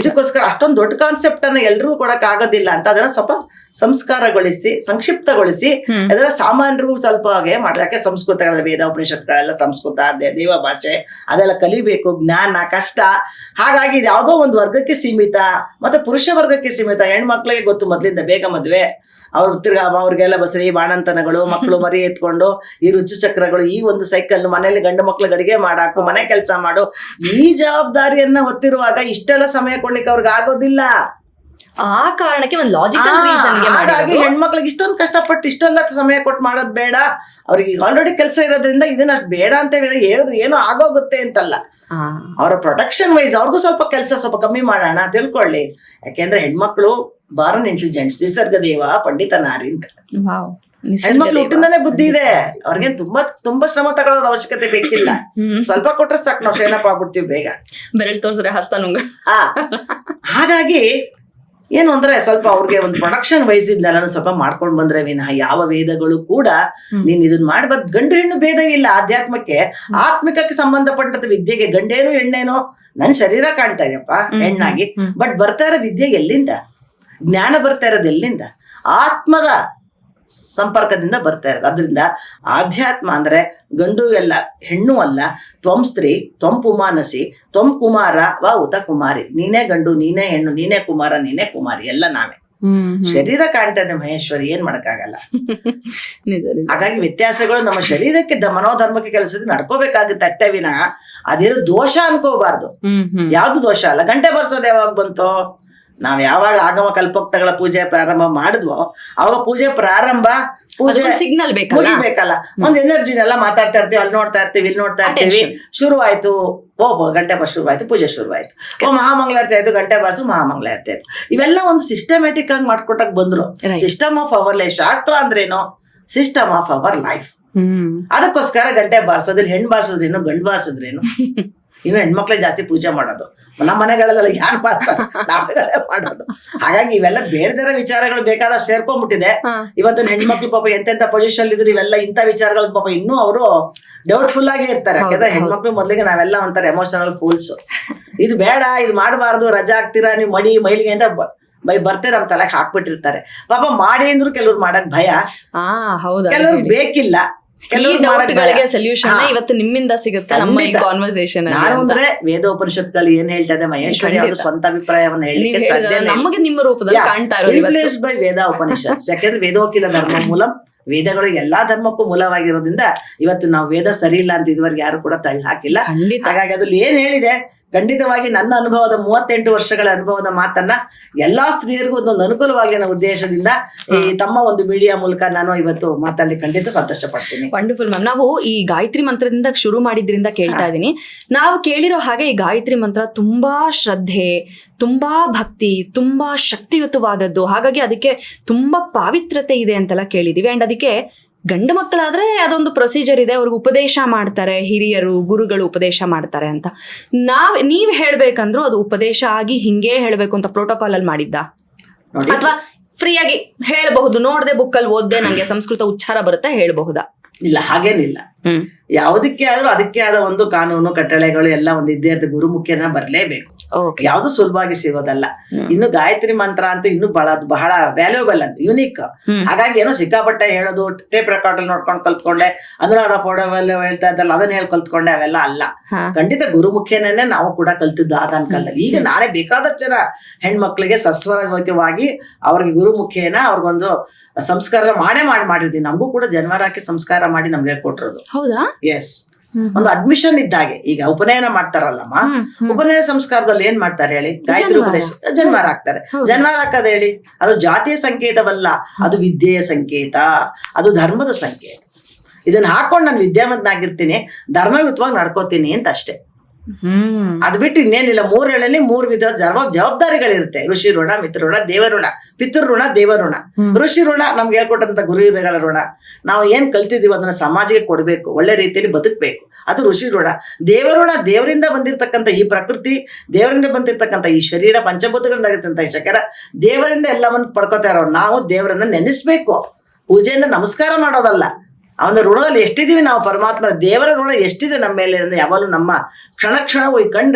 ಇದಕ್ಕೋಸ್ಕರ ಅಷ್ಟೊಂದು ದೊಡ್ಡ ಕಾನ್ಸೆಪ್ಟ್ ಅನ್ನ ಎಲ್ರಿಗೂ ಕೊಡಕ್ ಆಗೋದಿಲ್ಲ ಅಂತ ಅದನ್ನ ಸ್ವಲ್ಪ ಸಂಸ್ಕಾರಗೊಳಿಸಿ, ಸಂಕ್ಷಿಪ್ತಗೊಳಿಸಿ, ಅದನ್ನ ಸಾಮಾನ್ಯರಿಗೂ ಸ್ವಲ್ಪ ಹಾಗೆ ಮಾಡಿದ. ಯಾಕೆ ಸಂಸ್ಕೃತಗಳ ವೇದ ಉಪನಿಷತ್ಗಳೆಲ್ಲ ಸಂಸ್ಕೃತ, ದೇವ ಭಾಷೆ ಅದೆಲ್ಲ ಕಲಿಬೇಕು, ಜ್ಞಾನ ಕಷ್ಟ. ಹಾಗಾಗಿ ಇದು ಯಾವುದೋ ಒಂದು ವರ್ಗಕ್ಕೆ ಸೀಮಿತ, ಮತ್ತೆ ಪುರುಷ ವರ್ಗಕ್ಕೆ ಸೀಮಿತ. ಹೆಣ್ಮಕ್ಳಿಗೆ ಗೊತ್ತು ಮೊದ್ಲಿಂದ ಬೇಗ ಮದ್ವೆ, ಅವ್ರು ತಿರ್ಗಾ ಅವ್ರಿಗೆಲ್ಲ ಬಸ್ರಿ ಬಾಣಂತನಗಳು, ಮಕ್ಕಳು ಮರಿ ಎತ್ಕೊಂಡು ಈ ರುಚು ಚಕ್ರಗಳು, ಈ ಒಂದು ಸೈಕಲ್, ಮನೇಲಿ ಗಂಡು ಮಕ್ಳಿಗೆ ಅಡಿಗೆ ಮಾಡಾಕು, ಮನೆ ಕೆಲಸ ಮಾಡು, ಈ ಜವಾಬ್ದಾರಿಯನ್ನ ಹೊತ್ತಿರುವಾಗ ಇಷ್ಟೆಲ್ಲ ಸಮಯ ಕೊಡ್ಲಿಕ್ಕೆ ಅವ್ರಿಗೆ ಆಗೋದಿಲ್ಲ. ಆ ಕಾರಣಕ್ಕೆ ಒಂದು ಲಾಜಿಕಲ್ ರೀಸನ್ ಗೆ ಹಾಗಾಗಿ ಹೆಣ್ಮಕ್ಳಿಗೆ ಇಷ್ಟೊಂದು ಕಷ್ಟಪಟ್ಟು ಇಷ್ಟೆಲ್ಲ ಸಮಯ ಕೊಟ್ಟು ಮಾಡೋದು ಬೇಡ. ಅವ್ರಿಗೆ ಆಲ್ರೆಡಿ ಕೆಲಸ ಇರೋದ್ರಿಂದ ಇದನ್ನ ಅಷ್ಟು ಬೇಡ ಅಂತ ಹೇಳಿದ್ರೆ ಏನೋ ಆಗೋಗುತ್ತೆ ಅಂತಲ್ಲ. ಅವರ ಪ್ರೊಟೆಕ್ಷನ್ ವೈಸ್ ಅವ್ರಿಗೂ ಸ್ವಲ್ಪ ಕೆಲಸ ಸ್ವಲ್ಪ ಕಮ್ಮಿ ಮಾಡೋಣ ತಿಳ್ಕೊಳ್ಳಿ. ಯಾಕೆಂದ್ರೆ ಹೆಣ್ಮಕ್ಳು ಬಾರನ್ ಇಂಟೆಲಿಜೆಂಟ್ಸ್, ನಿಸರ್ಗ ದೇವ ಪಂಡಿತ ನಾರಿ ಅಂತ. ಹೆಣ್ಮಕ್ಳು ಹುಟ್ಟಿಂದಾನೆ ಬುದ್ಧಿ ಇದೆ. ಅವ್ರಿಗೇನ್ ತುಂಬಾ ಶ್ರಮ ತಗೊಳ್ಳೋದ್ರ ಅವಶ್ಯಕತೆ ಬೇಕಿಲ್ಲ. ಸ್ವಲ್ಪ ಕೊಟ್ರೆ ಸಾಕು, ನಾವು ಶೇನಪ್ಪ ಆಗ್ಬಿಡ್ತೀವಿ ಬೇಗ. ಬೆರಳು ತೋರ್ಸ್ರೆ ಹಸ್ತ ನುಂಗ. ಹಾಗಾಗಿ ಏನು ಅಂದ್ರೆ ಸ್ವಲ್ಪ ಅವ್ರಿಗೆ ಒಂದು ಪ್ರೊಡಕ್ಷನ್ ವೈಸ್ ಇದನ್ನೆಲ್ಲ ಸ್ವಲ್ಪ ಮಾಡ್ಕೊಂಡ್ ಬಂದ್ರೆ ವಿನಃ ಯಾವ ವೇದಗಳು ಕೂಡ ನೀನ್ ಇದನ್ನ ಮಾಡ್ಬಾರ್ದು. ಗಂಡು ಹೆಣ್ಣು ಭೇದ ಇಲ್ಲ ಆಧ್ಯಾತ್ಮಕ್ಕೆ. ಆತ್ಮಿಕಕ್ಕೆ ಸಂಬಂಧಪಟ್ಟಂತ ವಿದ್ಯೆಗೆ ಗಂಡೇನು ಹೆಣ್ಣೇನೋ, ನನ್ ಶರೀರ ಕಾಣ್ತಾ ಇದೆಯಪ್ಪ ಹೆಣ್ಣಾಗಿ, ಬಟ್ ಬರ್ತಾ ಇರೋ ವಿದ್ಯೆ ಎಲ್ಲಿಂದ? ಜ್ಞಾನ ಬರ್ತಾ ಇರೋದು ಎಲ್ಲಿಂದ? ಆತ್ಮದ ಸಂಪರ್ಕದಿಂದ ಬರ್ತಾ ಇರೋದು. ಅದರಿಂದ ಆಧ್ಯಾತ್ಮ ಅಂದ್ರೆ ಗಂಡು ಎಲ್ಲ ಹೆಣ್ಣು ಅಲ್ಲ. ತ್ವಂ ಸ್ತ್ರೀ ತ್ವಂ ಪುಮಾನಸಿ ತ್ವಂ ಕುಮಾರ ವಾ ಉತ ಕುಮಾರಿ. ನೀನೇ ಗಂಡು, ನೀನೇ ಹೆಣ್ಣು, ನೀನೇ ಕುಮಾರ, ನೀನೇ ಕುಮಾರಿ, ಎಲ್ಲ ನಾವೇ. ಶರೀರ ಕಾಣ್ತಾ ಇದೆ ಮಹೇಶ್ವರಿ, ಏನ್ ಮಾಡಕ್ಕಾಗಲ್ಲ. ನಿಜ ನಿಜ. ಹಾಗಾಗಿ ವ್ಯತ್ಯಾಸಗಳು ನಮ್ಮ ಶರೀರಕ್ಕೆ ಮನೋಧರ್ಮಕ್ಕೆ ಕೆಲಸದ ನಡ್ಕೋಬೇಕಾಗುತ್ತೆ ಅಷ್ಟೇ ವಿನಃ ಅದೇನು ದೋಷ ಅನ್ಕೋಬಾರ್ದು. ಯಾವ್ದು ದೋಷ ಅಲ್ಲ. ಗಂಟೆ ಬರ್ಸೋದು ಯಾವಾಗ ಬಂತು? ನಾವ್ ಯಾವಾಗ ಆಗಮ ಕಲ್ಪೋಕ್ತಗಳ ಪೂಜೆ ಪ್ರಾರಂಭ ಮಾಡಿದ್ವೋ ಅವಾಗ ಪೂಜೆ ಪ್ರಾರಂಭ, ಪೂಜೆ ಸಿಗ್ನಲ್ ಮುಗಿಬೇಕಲ್ಲ. ಒಂದ್ ಎನರ್ಜಿನೆಲ್ಲ ಮಾತಾಡ್ತಾ ಇರ್ತೀವಿ, ಅಲ್ಲಿ ನೋಡ್ತಾ ಇರ್ತೀವಿ, ಇಲ್ಲಿ ನೋಡ್ತಾ ಇರ್ತೀವಿ. ಶುರುವಾಯ್ತು, ಗಂಟೆ ಬರ್ಸ್ ಶುರುವಾಯ್ತು, ಪೂಜೆ ಶುರುವಾಯ್ತು. ಮಹಾಮಂಗಳಾರತಿ ಆಯ್ತು, ಗಂಟೆ ಬಾರ್ಸು ಮಹಾಮಂಗಳಾರತಿ ಆಯ್ತು. ಇವೆಲ್ಲ ಒಂದು ಸಿಸ್ಟಮ್ಯಾಟಿಕ್ ಆಗಿ ಮಾಡ್ಕೊಟ್ಟಕ್ ಬಂದ್ರು. System of our life. ಶಾಸ್ತ್ರ ಅಂದ್ರೇನು? System of our life. ಅದಕ್ಕೋಸ್ಕರ ಗಂಟೆ ಬಾರ್ಸೋದ್ರಲ್ಲಿ ಹೆಣ್ ಬಾರ್ಸೋದ್ರೇನು, ಗಂಡು ಬಾರ್ಸೋದ್ರೇನು. ಇನ್ನು ಹೆಣ್ಮಕ್ಳೇ ಜಾಸ್ತಿ ಪೂಜೆ ಮಾಡೋದು. ನಮ್ಮ ಮನೆಗಳಲ್ಲೆಲ್ಲ ಯಾರು ಮಾಡ್ತಾರೆ? ನಾವುಗಳೇ ಮಾಡೋದು. ಹಾಗಾಗಿ ಇವೆಲ್ಲ ಬೇಡದಿರೋ ವಿಚಾರಗಳು ಬೇಕಾದಷ್ಟು ಸೇರ್ಕೊಂಡ್ಬಿಟ್ಟಿದೆ. ಇವತ್ತಿನ ಹೆಣ್ಮಕ್ಳು ಪಾಪ ಎಂತೆಂತ ಪೊಸಿಷನ್ ಇದ್ರು ಇವೆಲ್ಲ ಇಂಥ ವಿಚಾರಗಳು ಪಾಪ ಇನ್ನೂ ಅವರು ಡೌಟ್ಫುಲ್ ಆಗೇ ಇರ್ತಾರೆ. ಯಾಕಂದ್ರೆ ಹೆಣ್ಮಕ್ಳು ಮೊದಲಿಗೆ ನಾವೆಲ್ಲ ಒಂಥರ ಎಮೋಷನಲ್ ಫೂಲ್ಸ್. ಇದು ಬೇಡ, ಇದು ಮಾಡಬಾರ್ದು, ರಜಾ ಹಾಕ್ತೀರಾ ನೀವು ಮಡಿ ಮೈಲಿಗೆ ಅಂತ ಬರ್ತಾರೆ, ನಮ್ಮ ತಲೆಗೆ ಹಾಕ್ಬಿಟ್ಟಿರ್ತಾರೆ. ಪಾಪ ಮಾಡಿ ಅಂದ್ರು ಕೆಲವ್ರು ಮಾಡಕ್ ಭಯ, ಕೆಲವ್ರಿಗೆ ಬೇಕಿಲ್ಲ. ಸೊಲ್ಯೂಷನ್ ಇವತ್ತು ನಿಮ್ಮಿಂದ ಸಿಗುತ್ತೆ ನಮ್ಮ ಈ ಕಾನ್ವರ್ಸೇಷನ್. ನಾನು ಅಂದ್ರೆ ವೇದೋಪನಿಷತ್ಗಳು ಏನ್ ಹೇಳ್ತಾ ಇದೆ ಮಹೇಶ್ವರಿ ಅವರು ಸ್ವಂತ ಅಭಿಪ್ರಾಯವನ್ನ ಹೇಳಲಿಕ್ಕೆ ಸಾಧ್ಯ ನಮಗೆ ನಿಮ್ಮ ರೂಪದಲ್ಲಿ ಕಾಣ್ತಾ ಇರೋದು ಬೈ ವೇದ ಉಪನಿಷತ್. ಯಾಕಂದ್ರೆ ವೇದೋಕಿಲ ಧರ್ಮ ಮೂಲಂ, ವೇದಗಳು ಎಲ್ಲಾ ಧರ್ಮಕ್ಕೂ ಮೂಲವಾಗಿರೋದ್ರಿಂದ ಇವತ್ತು ನಾವು ವೇದ ಸರಿ ಇಲ್ಲ ಅಂತ ಇದುವರೆಗೆ ಯಾರು ಕೂಡ ತಳ್ಳಿ ಹಾಕಿಲ್ಲ. ಹಾಗಾಗಿ ಅದ್ರಲ್ಲಿ ಏನ್ ಹೇಳಿದೆ ಖಂಡಿತವಾಗಿ ನನ್ನ ಅನುಭವದ 38 ವರ್ಷಗಳ ಅನುಭವದ ಮಾತನ್ನ ಎಲ್ಲಾ ಸ್ತ್ರೀಯರಿಗೂ ಒಂದೊಂದು ಅನುಕೂಲವಾಗಿ ಅನ್ನೋ ಉದ್ದೇಶದಿಂದ ಈ ತಮ್ಮ ಒಂದು ಮೀಡಿಯಾ ಮೂಲಕ ನಾನು ಇವತ್ತು ಮಾತಾಡಲಿ ಖಂಡಿತ ಸಂತೋಷ ಪಡ್ತೀನಿ. Wonderful ma'am. ನಾವು ಈ ಗಾಯತ್ರಿ ಮಂತ್ರದಿಂದ ಶುರು ಮಾಡಿದ್ರಿಂದ ಕೇಳ್ತಾ ಇದ್ದೀನಿ. ನಾವು ಕೇಳಿರೋ ಹಾಗೆ ಈ ಗಾಯತ್ರಿ ಮಂತ್ರ ತುಂಬಾ ಶ್ರದ್ಧೆ, ತುಂಬಾ ಭಕ್ತಿ, ತುಂಬಾ ಶಕ್ತಿಯುತವಾದದ್ದು. ಹಾಗಾಗಿ ಅದಕ್ಕೆ ತುಂಬಾ ಪಾವಿತ್ರತೆ ಇದೆ ಅಂತೆಲ್ಲ ಕೇಳಿದೀವಿ. ಅಂಡ್ ಅದಕ್ಕೆ ಗಂಡು ಮಕ್ಕಳಾದ್ರೆ ಅದೊಂದು ಪ್ರೊಸೀಜರ್ ಇದೆ, ಅವ್ರಿಗೆ ಉಪದೇಶ ಮಾಡ್ತಾರೆ, ಹಿರಿಯರು ಗುರುಗಳು ಉಪದೇಶ ಮಾಡ್ತಾರೆ ಅಂತ. ನೀವ್ ಹೇಳ್ಬೇಕಂದ್ರು ಅದು ಉಪದೇಶ ಆಗಿ ಹಿಂಗೇ ಹೇಳ್ಬೇಕು ಅಂತ ಪ್ರೋಟೋಕಾಲ್ ಅಲ್ಲಿ ಮಾಡಿದ್ದ, ಅಥವಾ ಫ್ರೀಯಾಗಿ ಹೇಳ್ಬಹುದು? ನೋಡ್ದೆ ಬುಕ್ಕಲ್ಲಿ ಓದ್ದೆ ನಂಗೆ ಸಂಸ್ಕೃತ ಉಚ್ಚಾರ ಬರುತ್ತೆ ಹೇಳ್ಬಹುದಾ? ಇಲ್ಲ, ಹಾಗೇನಿಲ್ಲ. ಯಾವುದಕ್ಕೆ ಆದ್ರೂ ಅದಕ್ಕೆ ಆದ ಒಂದು ಕಾನೂನು ಕಟ್ಟಳೆಗಳು ಎಲ್ಲ ಒಂದು ಇದ್ದೇ ಇರ್ತದೆ. ಗುರುಮುಖ್ಯನ ಬರ್ಲೇಬೇಕು. ಯಾವ್ದು ಸುಲಭವಾಗಿ ಸಿಗೋದಲ್ಲ. ಇನ್ನು ಗಾಯತ್ರಿ ಮಂತ್ರ ಅಂತೂ ಇನ್ನು ಬಹಳ ವ್ಯಾಲ್ಯೂಬಲ್ ಅಂತ, ಯುನಿಕ್. ಹಾಗಾಗಿ ಏನೋ ಸಿಕ್ಕಾಪಟ್ಟೆ ಹೇಳೋದು, ಟೇಪ್ ರೆಕಾರ್ಡ್ ಅಲ್ಲಿ ನೋಡ್ಕೊಂಡು ಕಲ್ತ್ಕೊಂಡೆ, ಅನುರಾಧ ಪೌಡವೆಲ್ಲ ಹೇಳ್ತಾ ಇದ್ದಲ್ಲ ಅದನ್ನ ಹೇಳಿ ಕಲ್ತ್ಕೊಂಡೆ, ಅವೆಲ್ಲ ಅಲ್ಲ. ಖಂಡಿತ ಗುರುಮುಖ್ಯನೇ ನಾವು ಕೂಡ ಕಲ್ತಿದ್ದು ಆಗ ಅನ್ಕಲ್ಲ. ಈಗ ನಾನೇ ಬೇಕಾದಷ್ಟು ಜನ ಹೆಣ್ಮಕ್ಳಿಗೆ ಸಸ್ವರವಾಗಿ ಅವ್ರಿಗೆ ಗುರುಮುಖ್ಯನ ಅವ್ರಿಗೊಂದು ಸಂಸ್ಕಾರ ಮಾಡಿರ್ತೀನಿ. ನಮಗೂ ಕೂಡ ಜನ್ವಾರಕ್ಕೆ ಸಂಸ್ಕಾರ ಮಾಡಿ ನಮ್ಗೆ ಹೇಳ್ಕೊಟ್ಟಿರೋದು. ಹೌದಾ? ಎಸ್. ಒಂದು ಅಡ್ಮಿಷನ್ ಇದ್ದಾಗೆ. ಈಗ ಉಪನಯನ ಮಾಡ್ತಾರಲ್ಲಮ್ಮ, ಉಪನಯನ ಸಂಸ್ಕಾರದಲ್ಲಿ ಏನ್ ಮಾಡ್ತಾರೆ ಹೇಳಿ? ಗಾಯತ್ರಿ ಉಪದೇಶ, ಜನ್ವಾರ ಹಾಕ್ತಾರೆ. ಜನ್ವಾರ ಹಾಕದ ಹೇಳಿ, ಅದು ಜಾತಿಯ ಸಂಕೇತವಲ್ಲ, ಅದು ವಿದ್ಯೆಯ ಸಂಕೇತ, ಅದು ಧರ್ಮದ ಸಂಕೇತ. ಇದನ್ನ ಹಾಕೊಂಡು ನಾನು ವಿದ್ಯಾವಂತನಾಗಿರ್ತೀನಿ, ಧರ್ಮಯುತವಾಗಿ ನಡ್ಕೋತೀನಿ ಅಂತ ಅಷ್ಟೇ. ಅದ್ ಬಿಟ್ಟು ಇನ್ನೇನಿಲ್ಲ. 3 ಹೇಳಲ್ಲಿ 3 ವಿಧ ಜವಾಬ್ದಾರಿಗಳಿರುತ್ತೆ. ಋಷಿ ಋಣ, ಮಿತ್ರ ಋಣ, ದೇವಋಣ. ಪಿತೃ ಋಣ, ದೇವಋಣ. ಋಷಿ ಋಣ ನಮ್ಗೆ ಹೇಳ್ಕೊಟ್ಟಂತ ಗುರು ಹಿರಿಯಗಳ ಋಣ. ನಾವು ಏನ್ ಕಲ್ತಿದೀವಿ ಅದನ್ನ ಸಮಾಜಕ್ಕೆ ಕೊಡ್ಬೇಕು, ಒಳ್ಳೆ ರೀತಿಯಲ್ಲಿ ಬದುಕ್ಬೇಕು, ಅದು ಋಷಿ ಋಣ. ದೇವಋಣ, ದೇವರಿಂದ ಬಂದಿರತಕ್ಕಂಥ ಈ ಪ್ರಕೃತಿ, ದೇವರಿಂದ ಬಂದಿರತಕ್ಕಂಥ ಈ ಶರೀರ, ಪಂಚಭೂತಗಳಿಂದ ಆಗಿರ್ತಂತ ಈ ಶಕರ, ದೇವರಿಂದ ಎಲ್ಲವನ್ನು ಪಡ್ಕೋತಾ ಇರೋರು ನಾವು ದೇವರನ್ನ ನೆನೆಸ್ಬೇಕು. ಪೂಜೆಯಿಂದ ನಮಸ್ಕಾರ ಮಾಡೋದಲ್ಲ. ಅವನ ಋಣದಲ್ಲಿ ಎಷ್ಟಿದೀವಿ ನಾವು, ಪರಮಾತ್ಮ ದೇವರ ಋಣ ಎಷ್ಟಿದೆ ನಮ್ಮ ಮೇಲೆ ಅಂದ್ರೆ ಯಾವಾಗಲೂ ನಮ್ಮ ಕ್ಷಣವು ಈ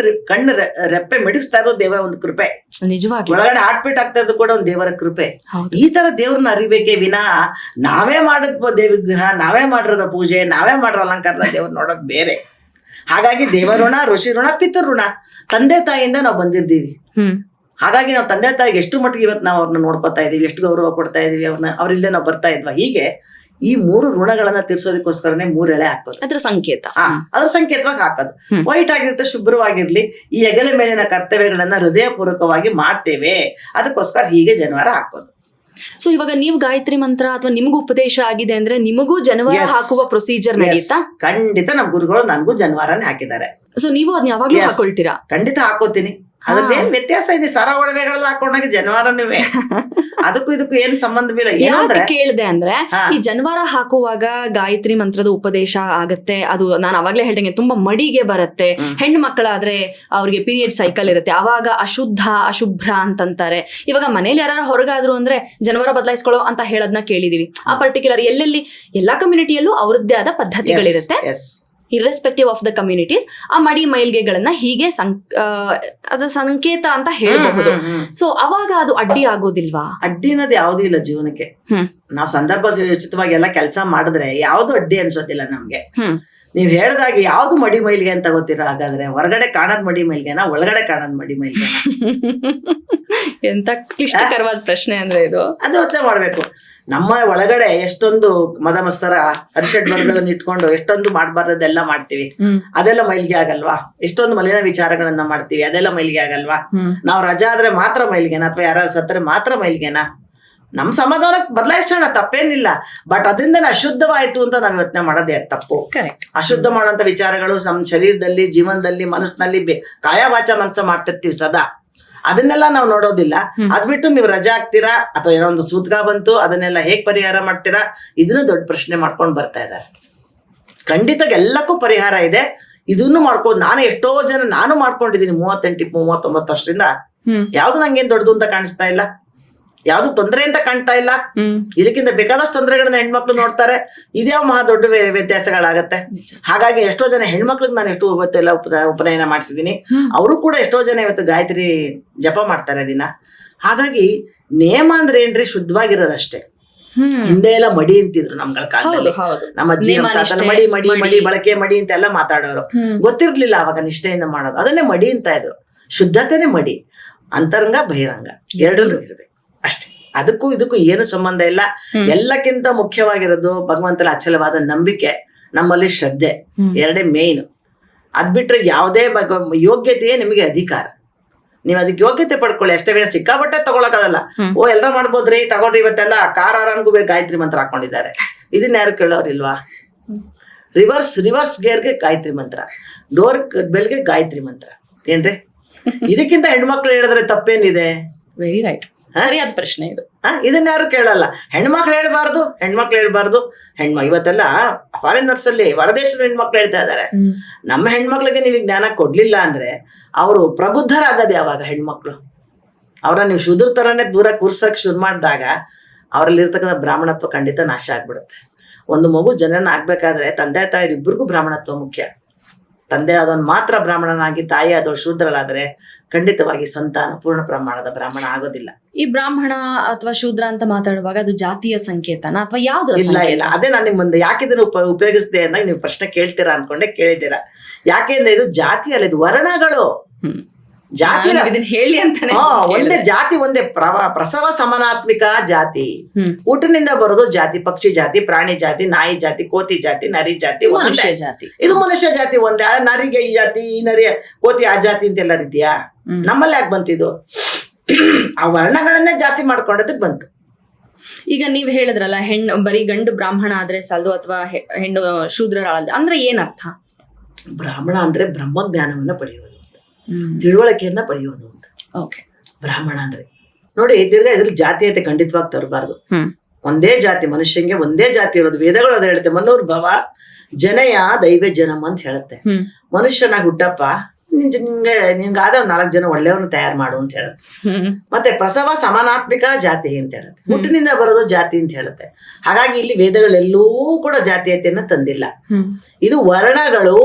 ಕಣ್ಣು ರೆಪ್ಪೆ ಮಿಡಿಸ್ತಾ ಇರೋದು ದೇವರ ಒಂದು ಕೃಪೆ. ನಿಜವಾಗಿ ಒಳಗಡೆ ಹಾರ್ಟ್ಬೀಟ್ ಆಗ್ತಾ ಇರೋದು ಕೂಡ ಒಂದು ದೇವರ ಕೃಪೆ. ಈ ತರ ದೇವ್ರನ್ನ ಅರಿಬೇಕೇ ವಿನಃ ನಾವೇ ಮಾಡಿದ ದೇವಿಗ್ರಹ, ನಾವೇ ಮಾಡಿರೋದ ಪೂಜೆ, ನಾವೇ ಮಾಡಿರೋ ಅಲಂಕಾರದ ದೇವ್ರ ನೋಡೋದು ಬೇರೆ. ಹಾಗಾಗಿ ದೇವಋಣ, ಋಷಿ ಋಣ, ಪಿತೃ ಋಣ. ತಂದೆ ತಾಯಿಯಿಂದ ನಾವು ಬಂದಿದ್ದೀವಿ. ಹಾಗಾಗಿ ನಾವು ತಂದೆ ತಾಯಿಗೆ ಎಷ್ಟು ಮಟ್ಟಿಗೆ ಇವತ್ತು ನಾವು ಅವ್ರನ್ನ ನೋಡ್ಕೊತಾ ಇದೀವಿ, ಎಷ್ಟು ಗೌರವ ಕೊಡ್ತಾ ಇದೀವಿ, ಅವ್ರಿಲ್ಲದೆ ನಾವು ಬರ್ತಾ ಇದ್ವಾ? ಹೀಗೆ ಈ 3 ಋಣಗಳನ್ನ ತೀರ್ಸೋದಕ್ಕೋಸ್ಕರನೇ 3 ಎಳೆ ಹಾಕೋದು. ಅದ್ರ ಸಂಕೇತ, ಅದ್ರ ಸಂಕೇತವಾಗಿ ಹಾಕೋದು. ವೈಟ್ ಆಗಿರುತ್ತೆ, ಶುಭ್ರವಾಗಿರ್ಲಿ. ಈ ಹೆಗಲ ಮೇಲಿನ ಕರ್ತವ್ಯಗಳನ್ನ ಹೃದಯ ಪೂರ್ವಕವಾಗಿ ಮಾಡ್ತೇವೆ, ಅದಕ್ಕೋಸ್ಕರ ಹೀಗೆ ಜನಿವಾರ ಹಾಕೋದು. ಸೊ ಇವಾಗ ನೀವು ಗಾಯತ್ರಿ ಮಂತ್ರ ಅಥವಾ ನಿಮಗೂ ಉಪದೇಶ ಆಗಿದೆ ಅಂದ್ರೆ ನಿಮಗೂ ಜನಿವಾರ ಹಾಕುವ ಪ್ರೊಸೀಜರ್ ನಡೆಯುತ್ತಾ? ಖಂಡಿತ ನಮ್ಮ ಗುರುಗಳು ನನಗೂ ಜನಿವಾರನೇ ಹಾಕಿದ್ದಾರೆ. ಸೊ ನೀವು ಅದನ್ನ ಯಾವಾಗ್ಲೂ ಹಾಕೊಳ್ತೀರಾ? ಖಂಡಿತ ಹಾಕೋತೀನಿ. ಅದ್ರದ್ದೇನ್ ವ್ಯತ್ಯಾಸ ಇದೆ? ಸರ ಒಡವೆಗಳೆಲ್ಲ ಹಾಕೊಂಡಾಗ ಜನಿವಾರನೇ, ಅದಕ್ಕೂ ಇದಕ್ಕೂ ಏನ್ ಸಂಬಂಧವಿಲ್ಲ. ಏನಂದ್ರೆ ಕೇಳಿದೆ ಅಂದ್ರೆ ಈ ಜನಿವಾರ ಹಾಕುವಾಗ ಗಾಯತ್ರಿ ಮಂತ್ರದ ಉಪದೇಶ ಆಗತ್ತೆ. ಅದು ನಾನು ಅವಾಗ್ಲೇ ಹೇಳ್ದಂಗೆ ತುಂಬಾ ಮಡಿಗೆ ಬರುತ್ತೆ. ಹೆಣ್ಣು ಮಕ್ಕಳಾದ್ರೆ ಅವ್ರಿಗೆ ಪೀರಿಯಡ್ ಸೈಕಲ್ ಇರುತ್ತೆ, ಅವಾಗ ಅಶುದ್ಧ ಅಶುಭ್ರ ಅಂತಂತಾರೆ. ಇವಾಗ ಮನೇಲಿ ಯಾರು ಹೊರಗಾದ್ರು ಅಂದ್ರೆ ಜನಿವಾರ ಬದಲಾಯಿಸ್ಕೊಳ್ಳೋ ಅಂತ ಹೇಳೋದನ್ನ ಕೇಳಿದೀವಿ. ಆ ಪರ್ಟಿಕ್ಯುಲರ್ ಎಲ್ಲೆಲ್ಲಿ ಎಲ್ಲಾ ಕಮ್ಯುನಿಟಿಯಲ್ಲೂ ಅವ್ರದ್ದೇ ಆದ ಪದ್ಧತಿಗಳಿರುತ್ತೆ. ಇರ್ರೆಸ್ಪೆಕ್ಟಿವ್ ಆಫ್ ದ ಕಮ್ಯುನಿಟೀಸ್ ಆ ಮಡಿ ಮೈಲ್ಗೆಗಳನ್ನ ಹೀಗೆ ಅದ ಸಂಕೇತ ಅಂತ ಹೇಳಬಹುದು. ಸೊ ಅವಾಗ ಅದು ಅಡ್ಡಿ ಆಗೋದಿಲ್ವಾ? ಅಡ್ಡಿ ಅನ್ನೋದು ಯಾವುದೂ ಇಲ್ಲ ಜೀವನಕ್ಕೆ. ನಾವು ಸಂದರ್ಭ ಉಚಿತವಾಗಿ ಎಲ್ಲ ಕೆಲಸ ಮಾಡಿದ್ರೆ ಯಾವ್ದು ಅಡ್ಡಿ ಅನ್ಸೋದಿಲ್ಲ ನಮ್ಗೆ. ನೀವ್ ಹೇಳ್ದಾಗ ಯಾವ್ದು ಮಡಿ ಮೈಲಿಗೆ ಅಂತ ಗೊತ್ತಿರೋ ಹಾಗಾದ್ರೆ ಹೊರಗಡೆ ಕಾಣದ್ ಮಡಿ ಮೈಲಿಗೆನಾ ಒಳಗಡೆ ಕಾಣದ್ ಮಡಿ ಮೈಲಿಗೆನಾ? ಎಂತ ಕ್ಲಿಷ್ಟಕರವಾದ ಪ್ರಶ್ನೆ ಅಂದ್ರೆ ಇದು. ಅದು ಯೋಚನೆ ಮಾಡ್ಬೇಕು. ನಮ್ಮ ಒಳಗಡೆ ಎಷ್ಟೊಂದು ಮದ ಮತ್ಸರ ಅರಿಷಡ್ ವರ್ಗಗಳನ್ನ ಇಟ್ಕೊಂಡು ಎಷ್ಟೊಂದು ಮಾಡ್ಬಾರ್ದೆಲ್ಲ ಮಾಡ್ತೀವಿ, ಅದೆಲ್ಲ ಮೈಲಿಗೆ ಆಗಲ್ವಾ? ಎಷ್ಟೊಂದು ಮಲಿನ ವಿಚಾರಗಳನ್ನ ಮಾಡ್ತೀವಿ, ಅದೆಲ್ಲ ಮೈಲಿಗೆ ಆಗಲ್ವಾ? ನಾವು ರಜಾ ಆದ್ರೆ ಮಾತ್ರ ಮೈಲಿಗೆನಾ ಅಥವಾ ಯಾರು ಸತ್ತರೆ ಮಾತ್ರ ಮೈಲಿಗೆನಾ? ನಮ್ ಸಮಾಧಾನಕ್ಕೆ ಬದಲಾಯಿಸೋಣ, ತಪ್ಪೇನಿಲ್ಲ. ಬಟ್ ಅದರಿಂದ ಅಶುದ್ಧವಾಯ್ತು ಅಂತ ನಾವ್ ಯೋಚನೆ ಮಾಡೋದೇ ತಪ್ಪು. ಅಶುದ್ಧ ಮಾಡುವಂತ ವಿಚಾರಗಳು ನಮ್ಮ ಶರೀರದಲ್ಲಿ, ಜೀವನದಲ್ಲಿ, ಮನಸ್ಸಿನಲ್ಲಿ ಕಾಯ ವಾಚ ಮನಸ್ಸ ಮಾಡ್ತಿರ್ತೀವಿ ಸದಾ. ಅದನ್ನೆಲ್ಲ ನಾವು ನೋಡೋದಿಲ್ಲ. ಅದ್ ಬಿಟ್ಟು ನೀವು ರಜಾ ಹಾಕ್ತೀರಾ ಅಥವಾ ಏನೋ ಒಂದು ಸೂತ್ಕ ಬಂತು ಅದನ್ನೆಲ್ಲ ಹೇಗ್ ಪರಿಹಾರ ಮಾಡ್ತೀರಾ, ಇದನ್ನ ದೊಡ್ಡ ಪ್ರಶ್ನೆ ಮಾಡ್ಕೊಂಡು ಬರ್ತಾ ಇದ್ದಾರೆ. ಖಂಡಿತ ಎಲ್ಲಕ್ಕೂ ಪರಿಹಾರ ಇದೆ. ಇದನ್ನು ಮಾಡ್ಕೊಂಡು ನಾನು ಮಾಡ್ಕೊಂಡಿದ್ದೀನಿ 38-39 ವರ್ಷದಿಂದ. ಯಾವ್ದು ನಂಗೇನ್ ದೊಡ್ಡದು ಅಂತ ಕಾಣಿಸ್ತಾ ಇಲ್ಲ, ಯಾವ್ದು ತೊಂದರೆ ಅಂತ ಕಾಣ್ತಾ ಇಲ್ಲ. ಇದಕ್ಕಿಂತ ಬೇಕಾದಷ್ಟು ತೊಂದರೆಗಳನ್ನ ಹೆಣ್ಮಕ್ಳು ನೋಡ್ತಾರೆ. ಇದ್ಯಾವ ಮಹಾ ದೊಡ್ಡ ವ್ಯತ್ಯಾಸಗಳಾಗತ್ತೆ. ಹಾಗಾಗಿ ಎಷ್ಟೋ ಜನ ಹೆಣ್ಮಕ್ಳಿಗೆ ನಾನು ಎಷ್ಟು ಇವತ್ತೆಲ್ಲ ಉಪನಯನ ಮಾಡಿಸಿದೀನಿ. ಅವರು ಕೂಡ ಎಷ್ಟೋ ಜನ ಇವತ್ತು ಗಾಯತ್ರಿ ಜಪ ಮಾಡ್ತಾರೆ ದಿನ. ಹಾಗಾಗಿ ನೇಮ ಅಂದ್ರೆ ಏನ್ರಿ, ಶುದ್ಧವಾಗಿರೋದಷ್ಟೇ. ಹಿಂದೆ ಎಲ್ಲ ಮಡಿ ಅಂತಿದ್ರು ನಮ್ಗಳ ಕಾಲದಲ್ಲಿ. ನಮ್ಮ ಅಜ್ಜಿ ಮಡಿ ಮಡಿ ಮಡಿ ಬಳಕೆ ಮಡಿ ಅಂತೆಲ್ಲ ಮಾತಾಡೋರು. ಗೊತ್ತಿರ್ಲಿಲ್ಲ ಅವಾಗ ನಿಷ್ಠೆಯಿಂದ ಮಾಡೋದು. ಅದನ್ನೇ ಮಡಿ ಅಂತ ಇದ್ರು. ಶುದ್ಧತೆನೆ ಮಡಿ. ಅಂತರಂಗ ಬಹಿರಂಗ ಎರಡನ್ನೂ ಇರ್ಬೇಕು ಅಷ್ಟೇ. ಅದಕ್ಕೂ ಇದಕ್ಕೂ ಏನು ಸಂಬಂಧ ಇಲ್ಲ. ಎಲ್ಲಕ್ಕಿಂತ ಮುಖ್ಯವಾಗಿರೋದು ಭಗವಂತನ ಅಚಲವಾದ ನಂಬಿಕೆ, ನಮ್ಮಲ್ಲಿ ಶ್ರದ್ಧೆ, ಎರಡೇ ಮೇನ್. ಅದ್ ಬಿಟ್ರೆ ಯಾವುದೇ ಯೋಗ್ಯತೆಯೇ ನಿಮಗೆ ಅಧಿಕಾರ. ನೀವ್ ಅದಕ್ಕೆ ಯೋಗ್ಯತೆ ಪಡ್ಕೊಳ್ಳಿ ಅಷ್ಟೇ. ಬೇರೆ ಸಿಕ್ಕಾಪಟ್ಟೆ ತಗೊಳಕಾಗಲ್ಲ. ಎಲ್ಲರೂ ಮಾಡ್ಬೋದ್ರಿ, ತಗೊಳ್ರಿ. ಇವತ್ತೆಲ್ಲ ಕಾರನ್ಗೂ ಬೇರೆ ಗಾಯತ್ರಿ ಮಂತ್ರ ಹಾಕೊಂಡಿದ್ದಾರೆ. ಇದನ್ನ ಯಾರು ಕೇಳೋರಿಲ್ವಾ? ರಿವರ್ಸ್ ಗೇರ್ಗೆ ಗಾಯತ್ರಿ ಮಂತ್ರ, ಡೋರ್ ಬೆಲ್ಗೆ ಗಾಯತ್ರಿ ಮಂತ್ರ. ಏನ್ರಿ ಇದಕ್ಕಿಂತ ಹೆಣ್ಮಕ್ಳು ಹೇಳಿದ್ರೆ ತಪ್ಪೇನಿದೆ? ವೆರಿ ರೈಟ್, ಸರಿಯಾದ ಪ್ರಶ್ನೆ ಇದು. ಇದನ್ನ ಯಾರು ಕೇಳಲ್ಲ. ಹೆಣ್ಮಕ್ಳು ಹೇಳ್ಬಾರ್ದು. ಇವತ್ತೆಲ್ಲ ಫಾರಿನರ್ಸ್ ಅಲ್ಲಿ ಹೊರದೇಶದ ಹೆಣ್ಮಕ್ಳು ಹೇಳ್ತಾ ಇದಾರೆ. ನಮ್ಮ ಹೆಣ್ಮಕ್ಳಿಗೆ ನೀವು ಜ್ಞಾನ ಕೊಡ್ಲಿಲ್ಲ ಅಂದ್ರೆ ಅವರು ಪ್ರಬುದ್ಧರಾಗದೆ ಯಾವಾಗ? ಹೆಣ್ಮಕ್ಳು ಅವ್ರ ನೀವು ಶೂದ್ರ ತರನೇ ದೂರ ಕೂರ್ಸಕ್ ಶುರು ಮಾಡಿದಾಗ ಅವರಲ್ಲಿ ಇರ್ತಕ್ಕಂಥ ಬ್ರಾಹ್ಮಣತ್ವ ಖಂಡಿತ ನಾಶ ಆಗ್ಬಿಡುತ್ತೆ. ಒಂದು ಮಗು ಜನನ ಆಗ್ಬೇಕಾದ್ರೆ ತಂದೆ ತಾಯಿರಿಬ್ಬರಿಗೂ ಬ್ರಾಹ್ಮಣತ್ವ ಮುಖ್ಯ. ತಂದೆ ಆದವನು ಮಾತ್ರ ಬ್ರಾಹ್ಮಣನಾಗಿ, ತಾಯಿ ಆದವಳು ಶೂದ್ರಳಾದ್ರೆ ಖಂಡಿತವಾಗಿ ಸಂತಾನ ಪೂರ್ಣ ಪ್ರಮಾಣದ ಬ್ರಾಹ್ಮಣ ಆಗೋದಿಲ್ಲ. ಈ ಬ್ರಾಹ್ಮಣ ಅಥವಾ ಶೂದ್ರ ಅಂತ ಮಾತಾಡುವಾಗ ಅದು ಜಾತಿಯ ಸಂಕೇತನ ಅಥವಾ ಯಾವ್ದು? ಇಲ್ಲ. ಅದೇ ನಾನು ನಿಮ್ ಮುಂದೆ ಯಾಕೆ ಇದನ್ನು ಉಪಯೋಗಿಸಿದೆ ಅಂದಾಗ ನೀವು ಪ್ರಶ್ನೆ ಕೇಳ್ತೀರಾ ಅನ್ಕೊಂಡೆ ಕೇಳಿದ್ದೀರಾ. ಯಾಕೆಂದ್ರೆ ಇದು ಜಾತಿ ಅಲ್ಲ, ಇದು ವರ್ಣಗಳು. ಜಾತಿ ಹೇಳಿ ಅಂತಾನೆ ಒಂದೇ ಜಾತಿ, ಒಂದೇ ಪ್ರಸವ ಸಮಾನಾತ್ಮಿಕ ಜಾತಿ. ಊಟನಿಂದ ಬರೋದು ಜಾತಿ. ಪಕ್ಷಿ ಜಾತಿ, ಪ್ರಾಣಿ ಜಾತಿ, ನಾಯಿ ಜಾತಿ, ಕೋತಿ ಜಾತಿ, ನರಿ ಜಾತಿ, ಮನುಷ್ಯ ಜಾತಿ. ಇದು ಮನುಷ್ಯ ಜಾತಿ ಒಂದೇ. ನರಿಗೆ ಈ ಜಾತಿ, ಈ ನರಿ, ಕೋತಿ ಆ ಜಾತಿ ಅಂತೆಲ್ಲ ಇದೆಯಾ? ನಮ್ಮಲ್ಲಿ ಯಾಕೆ ಬಂತಿದ್ದು? ಆ ವರ್ಣಗಳನ್ನೇ ಜಾತಿ ಮಾಡ್ಕೊಂಡದಕ್ಕೆ ಬಂತು. ಈಗ ನೀವ್ ಹೇಳಿದ್ರಲ್ಲ, ಬರೀ ಗಂಡು ಬ್ರಾಹ್ಮಣ ಆದ್ರೆ ಸಾಲದು ಅಥವಾ ಹೆಣ್ಣು ಶೂದ್ರ ಅಂದ್ರೆ ಏನರ್ಥ? ಬ್ರಾಹ್ಮಣ ಅಂದ್ರೆ ಬ್ರಹ್ಮಜ್ಞಾನವನ್ನ ಪಡೆಯೋದು, ತಿಳುವಳಿಕೆಯನ್ನ ಪಡೆಯೋದು ಅಂತ. ಬ್ರಾಹ್ಮಣ ಅಂದ್ರೆ ನೋಡಿ, ತಿರ್ಗಾ ಇದ್ರ ಜಾತೀಯತೆ ಖಂಡಿತವಾಗಿ ತರಬಾರ್ದು. ಒಂದೇ ಜಾತಿ, ಮನುಷ್ಯಂಗೆ ಒಂದೇ ಜಾತಿ ಇರೋದು. ವೇದಗಳು ಅದ ಹೇಳುತ್ತೆ, ಮನೋರ್ಭವ ಜನಯ ದೈವ ಜನಮ್ ಅಂತ ಹೇಳುತ್ತೆ. ಮನುಷ್ಯನಾಗಿ ಹುಟ್ಟಪ್ಪ, ನಿನ್ಗಾದ 4 ಜನ ಒಳ್ಳೆಯವ್ರನ್ನ ತಯಾರು ಮಾಡು ಅಂತ ಹೇಳುತ್ತೆ. ಮತ್ತೆ ಪ್ರಸವ ಸಮಾನಾತ್ಮಿಕ ಜಾತಿ ಅಂತ ಹೇಳುತ್ತೆ. ಹುಟ್ಟಿನಿಂದ ಬರೋದು ಜಾತಿ ಅಂತ ಹೇಳುತ್ತೆ. ಹಾಗಾಗಿ ಇಲ್ಲಿ ವೇದಗಳೆಲ್ಲೂ ಕೂಡ ಜಾತೀಯತೆಯನ್ನ ತಂದಿಲ್ಲ. ಇದು ವರ್ಣಗಳು.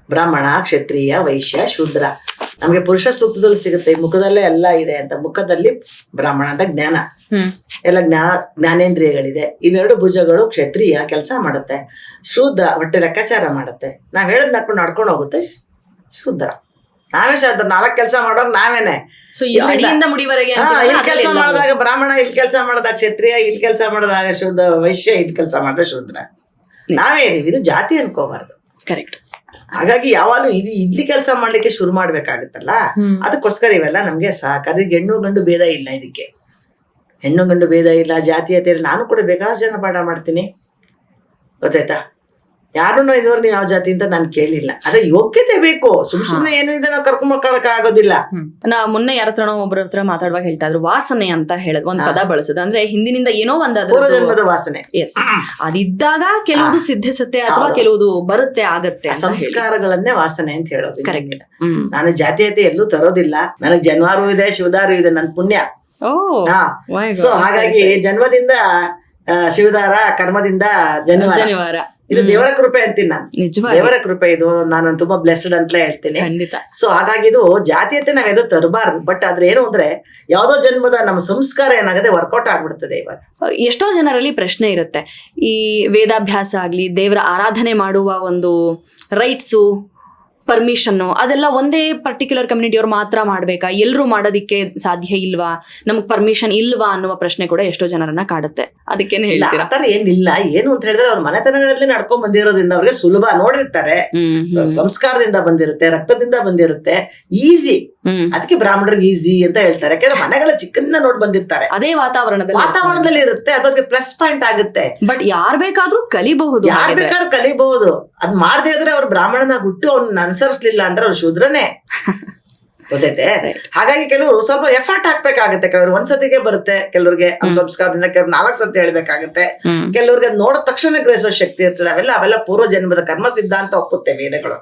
ಬ್ರಾಹ್ಮಣ, ಕ್ಷತ್ರಿಯ, ವೈಶ್ಯ, ಶೂದ್ರ. ನಮ್ಗೆ ಪುರುಷ ಸೂಕ್ತದಲ್ಲಿ ಸಿಗುತ್ತೆ, ಮುಖದಲ್ಲೇ ಎಲ್ಲ ಇದೆ ಅಂತ. ಮುಖದಲ್ಲಿ ಬ್ರಾಹ್ಮಣ ಅಂತ ಜ್ಞಾನ, ಎಲ್ಲ ಜ್ಞಾನೇಂದ್ರಿಯಗಳಿದೆ. ಇವೆರಡು ಭುಜಗಳು ಕ್ಷತ್ರಿಯ ಕೆಲಸ ಮಾಡುತ್ತೆ. ಶೂದ್ರ ಹೊಟ್ಟೆ ಲೆಕ್ಕಾಚಾರ ಮಾಡುತ್ತೆ. ನಾವ್ ಹೇಳದ್ ನಡ್ಕೊಂಡು ಹೋಗುತ್ತೆ ಶೂದ್ರ. ನಾವೇ 4 ಕೆಲಸ ಮಾಡೋರು ನಾವೇನೆ. ಇಲ್ಲಿ ಕೆಲಸ ಮಾಡಿದಾಗ ಬ್ರಾಹ್ಮಣ, ಇಲ್ಲಿ ಕೆಲಸ ಮಾಡಿದಾಗ ಕ್ಷತ್ರಿಯ, ಇಲ್ಲಿ ಕೆಲಸ ಮಾಡಿದಾಗ ಶೂದ್ರ, ವೈಶ್ಯ, ಇಲ್ಲಿ ಕೆಲಸ ಮಾಡಿದಾಗ ಶೂದ್ರ. ನಾವೇನಿವಿ, ಇದು ಜಾತಿ ಅನ್ಕೋಬಾರ್ದು. ಕರೆಕ್ಟ್. ಹಾಗಾಗಿ ಯಾವಾಗಲೂ ಇಲ್ಲಿ ಕೆಲಸ ಮಾಡ್ಲಿಕ್ಕೆ ಶುರು ಮಾಡ್ಬೇಕಾಗುತ್ತಲ್ಲ, ಅದಕ್ಕೋಸ್ಕರ ಇವೆಲ್ಲ ನಮ್ಗೆ ಸಹಕಾರ. ಹೆಣ್ಣು ಗಂಡು ಭೇದ ಇಲ್ಲ. ಇದಕ್ಕೆ ಹೆಣ್ಣು ಗಂಡು ಭೇದ ಇಲ್ಲ, ಜಾತೀಯತೆ. ನಾನು ಕೂಡ ಬೇಕಾದಷ್ಟು ಜನ ಪಾಠ ಮಾಡ್ತೀನಿ, ಗೊತ್ತಾಯ್ತಾ? ಯಾರನ್ನೂ ಇದುವರೆಗೆ ನೀವು ಯಾವ ಜಾತಿ ಅಂತ ನಾನು ಕೇಳಿಲ್ಲ. ಅದೇ ಯೋಗ್ಯತೆ ಬೇಕು. ಸುಮ್ನೆ ಏನಿದೆ ನಾವು ಕರ್ಕೊಂಡ್ ಆಗೋದಿಲ್ಲ. ನಾ ಮೊನ್ನೆ ಯಾರ ಹತ್ರನೋ ಒಬ್ಬರ ಹತ್ರ ಮಾತಾಡುವಾಗ ಹೇಳ್ತಾ ಇದ್ರು, ವಾಸನೆ ಅಂತ ಹೇಳದ್ ಒಂದ್ ಪದ ಬಳಸೋದು. ಅಂದ್ರೆ ಹಿಂದಿನಿಂದ ಏನೋ ಪೂರ್ವ ಜನ್ಮದ ವಾಸನೆ. ಎಸ್, ಅದಿದ್ದಾಗ ಕೆಲವುದು ಸಿದ್ಧಿಸುತ್ತೆ ಅಥವಾ ಕೆಲವುದು ಬರುತ್ತೆ, ಆಗತ್ತೆ. ಸಂಸ್ಕಾರಗಳನ್ನೇ ವಾಸನೆ ಅಂತ ಹೇಳೋದು. ಕರೆಕ್ಟ್. ನಾನು ಜಾತೀಯತೆ ಎಲ್ಲೂ ತರೋದಿಲ್ಲ. ನನಗ್ ಜನ್ವಾರು ಇದೆ, ಶಿವದಾರು ಇದೆ, ನನ್ ಪುಣ್ಯ. ಸೊ ಹಾಗಾಗಿ ಜನ್ಮದಿಂದ ಶಿವದಾರ, ಕರ್ಮದಿಂದ ಜನಿವಾರ. ಇದು ದೇವರ ಕೃಪೆ ಅಂತೀನಿ ನಾನು. ನಿಜವಾಗಿ ದೇವರ ಕೃಪೆ ಇದು, ನಾನು ತುಂಬಾ ಬ್ಲೆಸ್ಡ್ ಅಂತಲೇ ಹೇಳ್ತೀನಿ. ಖಂಡಿತ. ಸೊ ಹಾಗಾಗಿ ಇದು ಜಾತೀಯತೆ ನಾವೇನು ತರಬಾರ್ದು. ಬಟ್ ಆದ್ರೆ ಏನು ಅಂದ್ರೆ ಯಾವ್ದೋ ಜನ್ಮದ ನಮ್ಮ ಸಂಸ್ಕಾರ ಏನಾಗದೆ ವರ್ಕೌಟ್ ಆಗ್ಬಿಡ್ತದೆ ಇವಾಗ. ಎಷ್ಟೋ ಜನರಲ್ಲಿ ಪ್ರಶ್ನೆ ಇರುತ್ತೆ, ಈ ವೇದಾಭ್ಯಾಸ ಆಗ್ಲಿ, ದೇವರ ಆರಾಧನೆ ಮಾಡುವ ಒಂದು ರೈಟ್ಸು, ಪರ್ಮಿಷನ್ನು, ಅದೆಲ್ಲ ಒಂದೇ ಪರ್ಟಿಕ್ಯುಲರ್ ಕಮ್ಯುನಿಟಿಯವ್ರು ಮಾತ್ರ ಮಾಡ್ಬೇಕಾ, ಎಲ್ಲರೂ ಮಾಡೋದಿಕ್ಕೆ ಸಾಧ್ಯ ಇಲ್ವಾ, ನಮ್ಗೆ ಪರ್ಮಿಷನ್ ಇಲ್ವಾ ಅನ್ನುವ ಪ್ರಶ್ನೆ ಕೂಡ ಎಷ್ಟೋ ಜನರನ್ನ ಕಾಡುತ್ತೆ. ಅದಕ್ಕೇನು ಹೇಳ್ತೀರಾ? ಆತರ ಏನಿಲ್ಲ. ಏನು ಅಂತ ಹೇಳಿದ್ರೆ ಅವ್ರ ಮನೆತನಗಳಲ್ಲಿ ನಡ್ಕೊಂಡ್ ಬಂದಿರೋದ್ರಿಂದ ಅವ್ರಿಗೆ ಸುಲಭ, ನೋಡಿರ್ತಾರೆ, ಸಂಸ್ಕಾರದಿಂದ ಬಂದಿರುತ್ತೆ, ರಕ್ತದಿಂದ ಬಂದಿರುತ್ತೆ, ಈಸಿ. ಅದಕ್ಕೆ ಬ್ರಾಹ್ಮಣರಿಗೆ ಈಸಿ ಅಂತ ಹೇಳ್ತಾರೆ. ಯಾಕಂದ್ರೆ ಮನೆಗಳ ಚಿಕ್ಕನ್ನ ನೋಡ್ ಬಂದಿರ್ತಾರೆ, ಅದೇ ವಾತಾವರಣದಲ್ಲಿ ಇರುತ್ತೆ. ಅದಕ್ಕೆ ಪ್ಲಸ್ ಪಾಯಿಂಟ್ ಆಗುತ್ತೆ. ಬಟ್ ಯಾರ್ ಬೇಕಾದ್ರೂ ಕಲಿಬಹುದು, ಯಾರ್ ಬೇಕಾದ್ರೂ ಕಲಿಬಹುದು. ಅದ್ ಮಾಡದೇ ಇದ್ರೆ ಅವ್ರು ಬ್ರಾಹ್ಮಣನಾಗ ಹುಟ್ಟು ಅವ್ನ ಅನುಸರಿಸ್ಲಿಲ್ಲ ಅಂದ್ರೆ ಅವ್ರು ಶೂದ್ರನೇ. ಗೊತ್ತೈತೆ? ಹಾಗಾಗಿ ಕೆಲವರು ಸ್ವಲ್ಪ ಎಫರ್ಟ್ ಹಾಕ್ಬೇಕಾಗತ್ತೆ. ಕೆಲವರು ಒಂದ್ಸತಿಗೆ ಬರುತ್ತೆ, ಕೆಲವ್ರಿಗೆ ಸಂಸ್ಕಾರದಿಂದ, ಕೆಲವ್ರು 4 ಸತಿ ಹೇಳ್ಬೇಕಾಗತ್ತೆ, ಕೆಲವ್ರಿಗೆ ನೋಡಿದ ತಕ್ಷಣ ಗ್ರಹಿಸೋ ಶಕ್ತಿ ಇರ್ತದೆ. ಅವೆಲ್ಲ ಪೂರ್ವ ಜನ್ಮದ ಕರ್ಮ ಸಿದ್ಧಾಂತ ಒಪ್ಪುತ್ತೆ ವೇದಗಳು.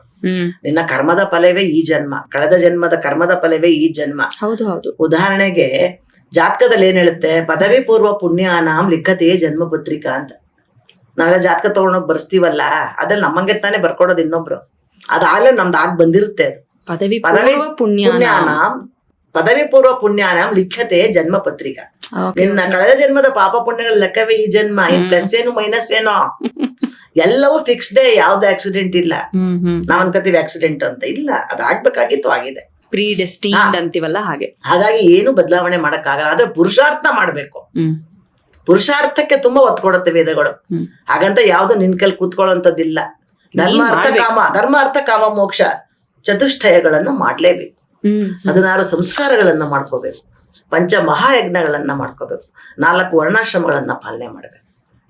ನಿನ್ನ ಕರ್ಮದ ಫಲವೇ ಈ ಜನ್ಮ, ಕಳೆದ ಜನ್ಮದ ಕರ್ಮದ ಫಲವೇ ಈ ಜನ್ಮ. ಹೌದು ಹೌದು. ಉದಾಹರಣೆಗೆ ಜಾತಕದಲ್ಲಿ ಏನ್ ಹೇಳುತ್ತೆ, ಪದವಿ ಪೂರ್ವ ಪುಣ್ಯಾನಾಂ ಲಿಖತೆ ಜನ್ಮ ಪತ್ರಿಕಾ ಅಂತ. ನಾವೆಲ್ಲ ಜಾತಕ ತಗೊಂಡೋಗಿ ಬರ್ಸ್ತೀವಲ್ಲ, ಅದ್ರಲ್ಲಿ ನಮ್ಮಂಗೆ ತಾನೇ ಬರ್ಕೊಡೋದು ಇನ್ನೊಬ್ರು. ಅದಾಗಲೇ ನಮ್ದು ಆಗ್ ಬಂದಿರುತ್ತೆ. ಅದು ಪದವಿ ಪೂರ್ವ ಪುಣ್ಯಾನಾಂ ಲಿಖ್ಯತೆ ಜನ್ಮ ಪತ್ರಿಕಾ. ನಿನ್ನ ಕಳೆದ ಜನ್ಮದ ಪಾಪ ಪುಣ್ಯಗಳ ಲೆಕ್ಕವೇ ಈ ಜನ್ಮ. ಪ್ಲಸ್ ಏನು ಮೈನಸ್ ಏನೋ ಎಲ್ಲವೂ ಫಿಕ್ಸ್ಡೇ. ಯಾವ್ದು ಆಕ್ಸಿಡೆಂಟ್ ಇಲ್ಲ. ನಾವ್ ಅನ್ಕೋತೀವಿ ಆಕ್ಸಿಡೆಂಟ್ ಅಂತ, ಇಲ್ಲ, ಅದಾಗ್ಬೇಕಾಗಿತ್ತು, ಆಗಿದೆ. ಪ್ರೀಡೆಸ್ಟಿನ್ಡ್ ಅಂತೀವಲ್ಲ ಹಾಗೆ. ಹಾಗಾಗಿ ಏನು ಬದಲಾವಣೆ ಮಾಡಕ್ಕಾಗಲ್ಲ. ಆದ್ರೆ ಪುರುಷಾರ್ಥ ಮಾಡ್ಬೇಕು. ಪುರುಷಾರ್ಥಕ್ಕೆ ತುಂಬಾ ಒತ್ತು ಕೊಡುತ್ತೆ ವೇದಗಳು. ಹಾಗಂತ ಯಾವ್ದು ನಿನ್ ಕೈಲಿ ಕೂತ್ಕೊಳ್ಳೋಂಥದ್ದಿಲ್ಲ. ಧರ್ಮ ಅರ್ಥ ಕಾಮ ಮೋಕ್ಷ ಚತುಷ್ಟಯಗಳನ್ನ ಮಾಡ್ಲೇಬೇಕು. 16 ಸಂಸ್ಕಾರಗಳನ್ನ ಮಾಡ್ಕೋಬೇಕು. ಪಂಚ ಮಹಾಯಜ್ಞಗಳನ್ನ ಮಾಡ್ಕೋಬೇಕು. 4 ವರ್ಣಾಶ್ರಮಗಳನ್ನ ಪಾಲನೆ ಮಾಡ್ಬೇಕು.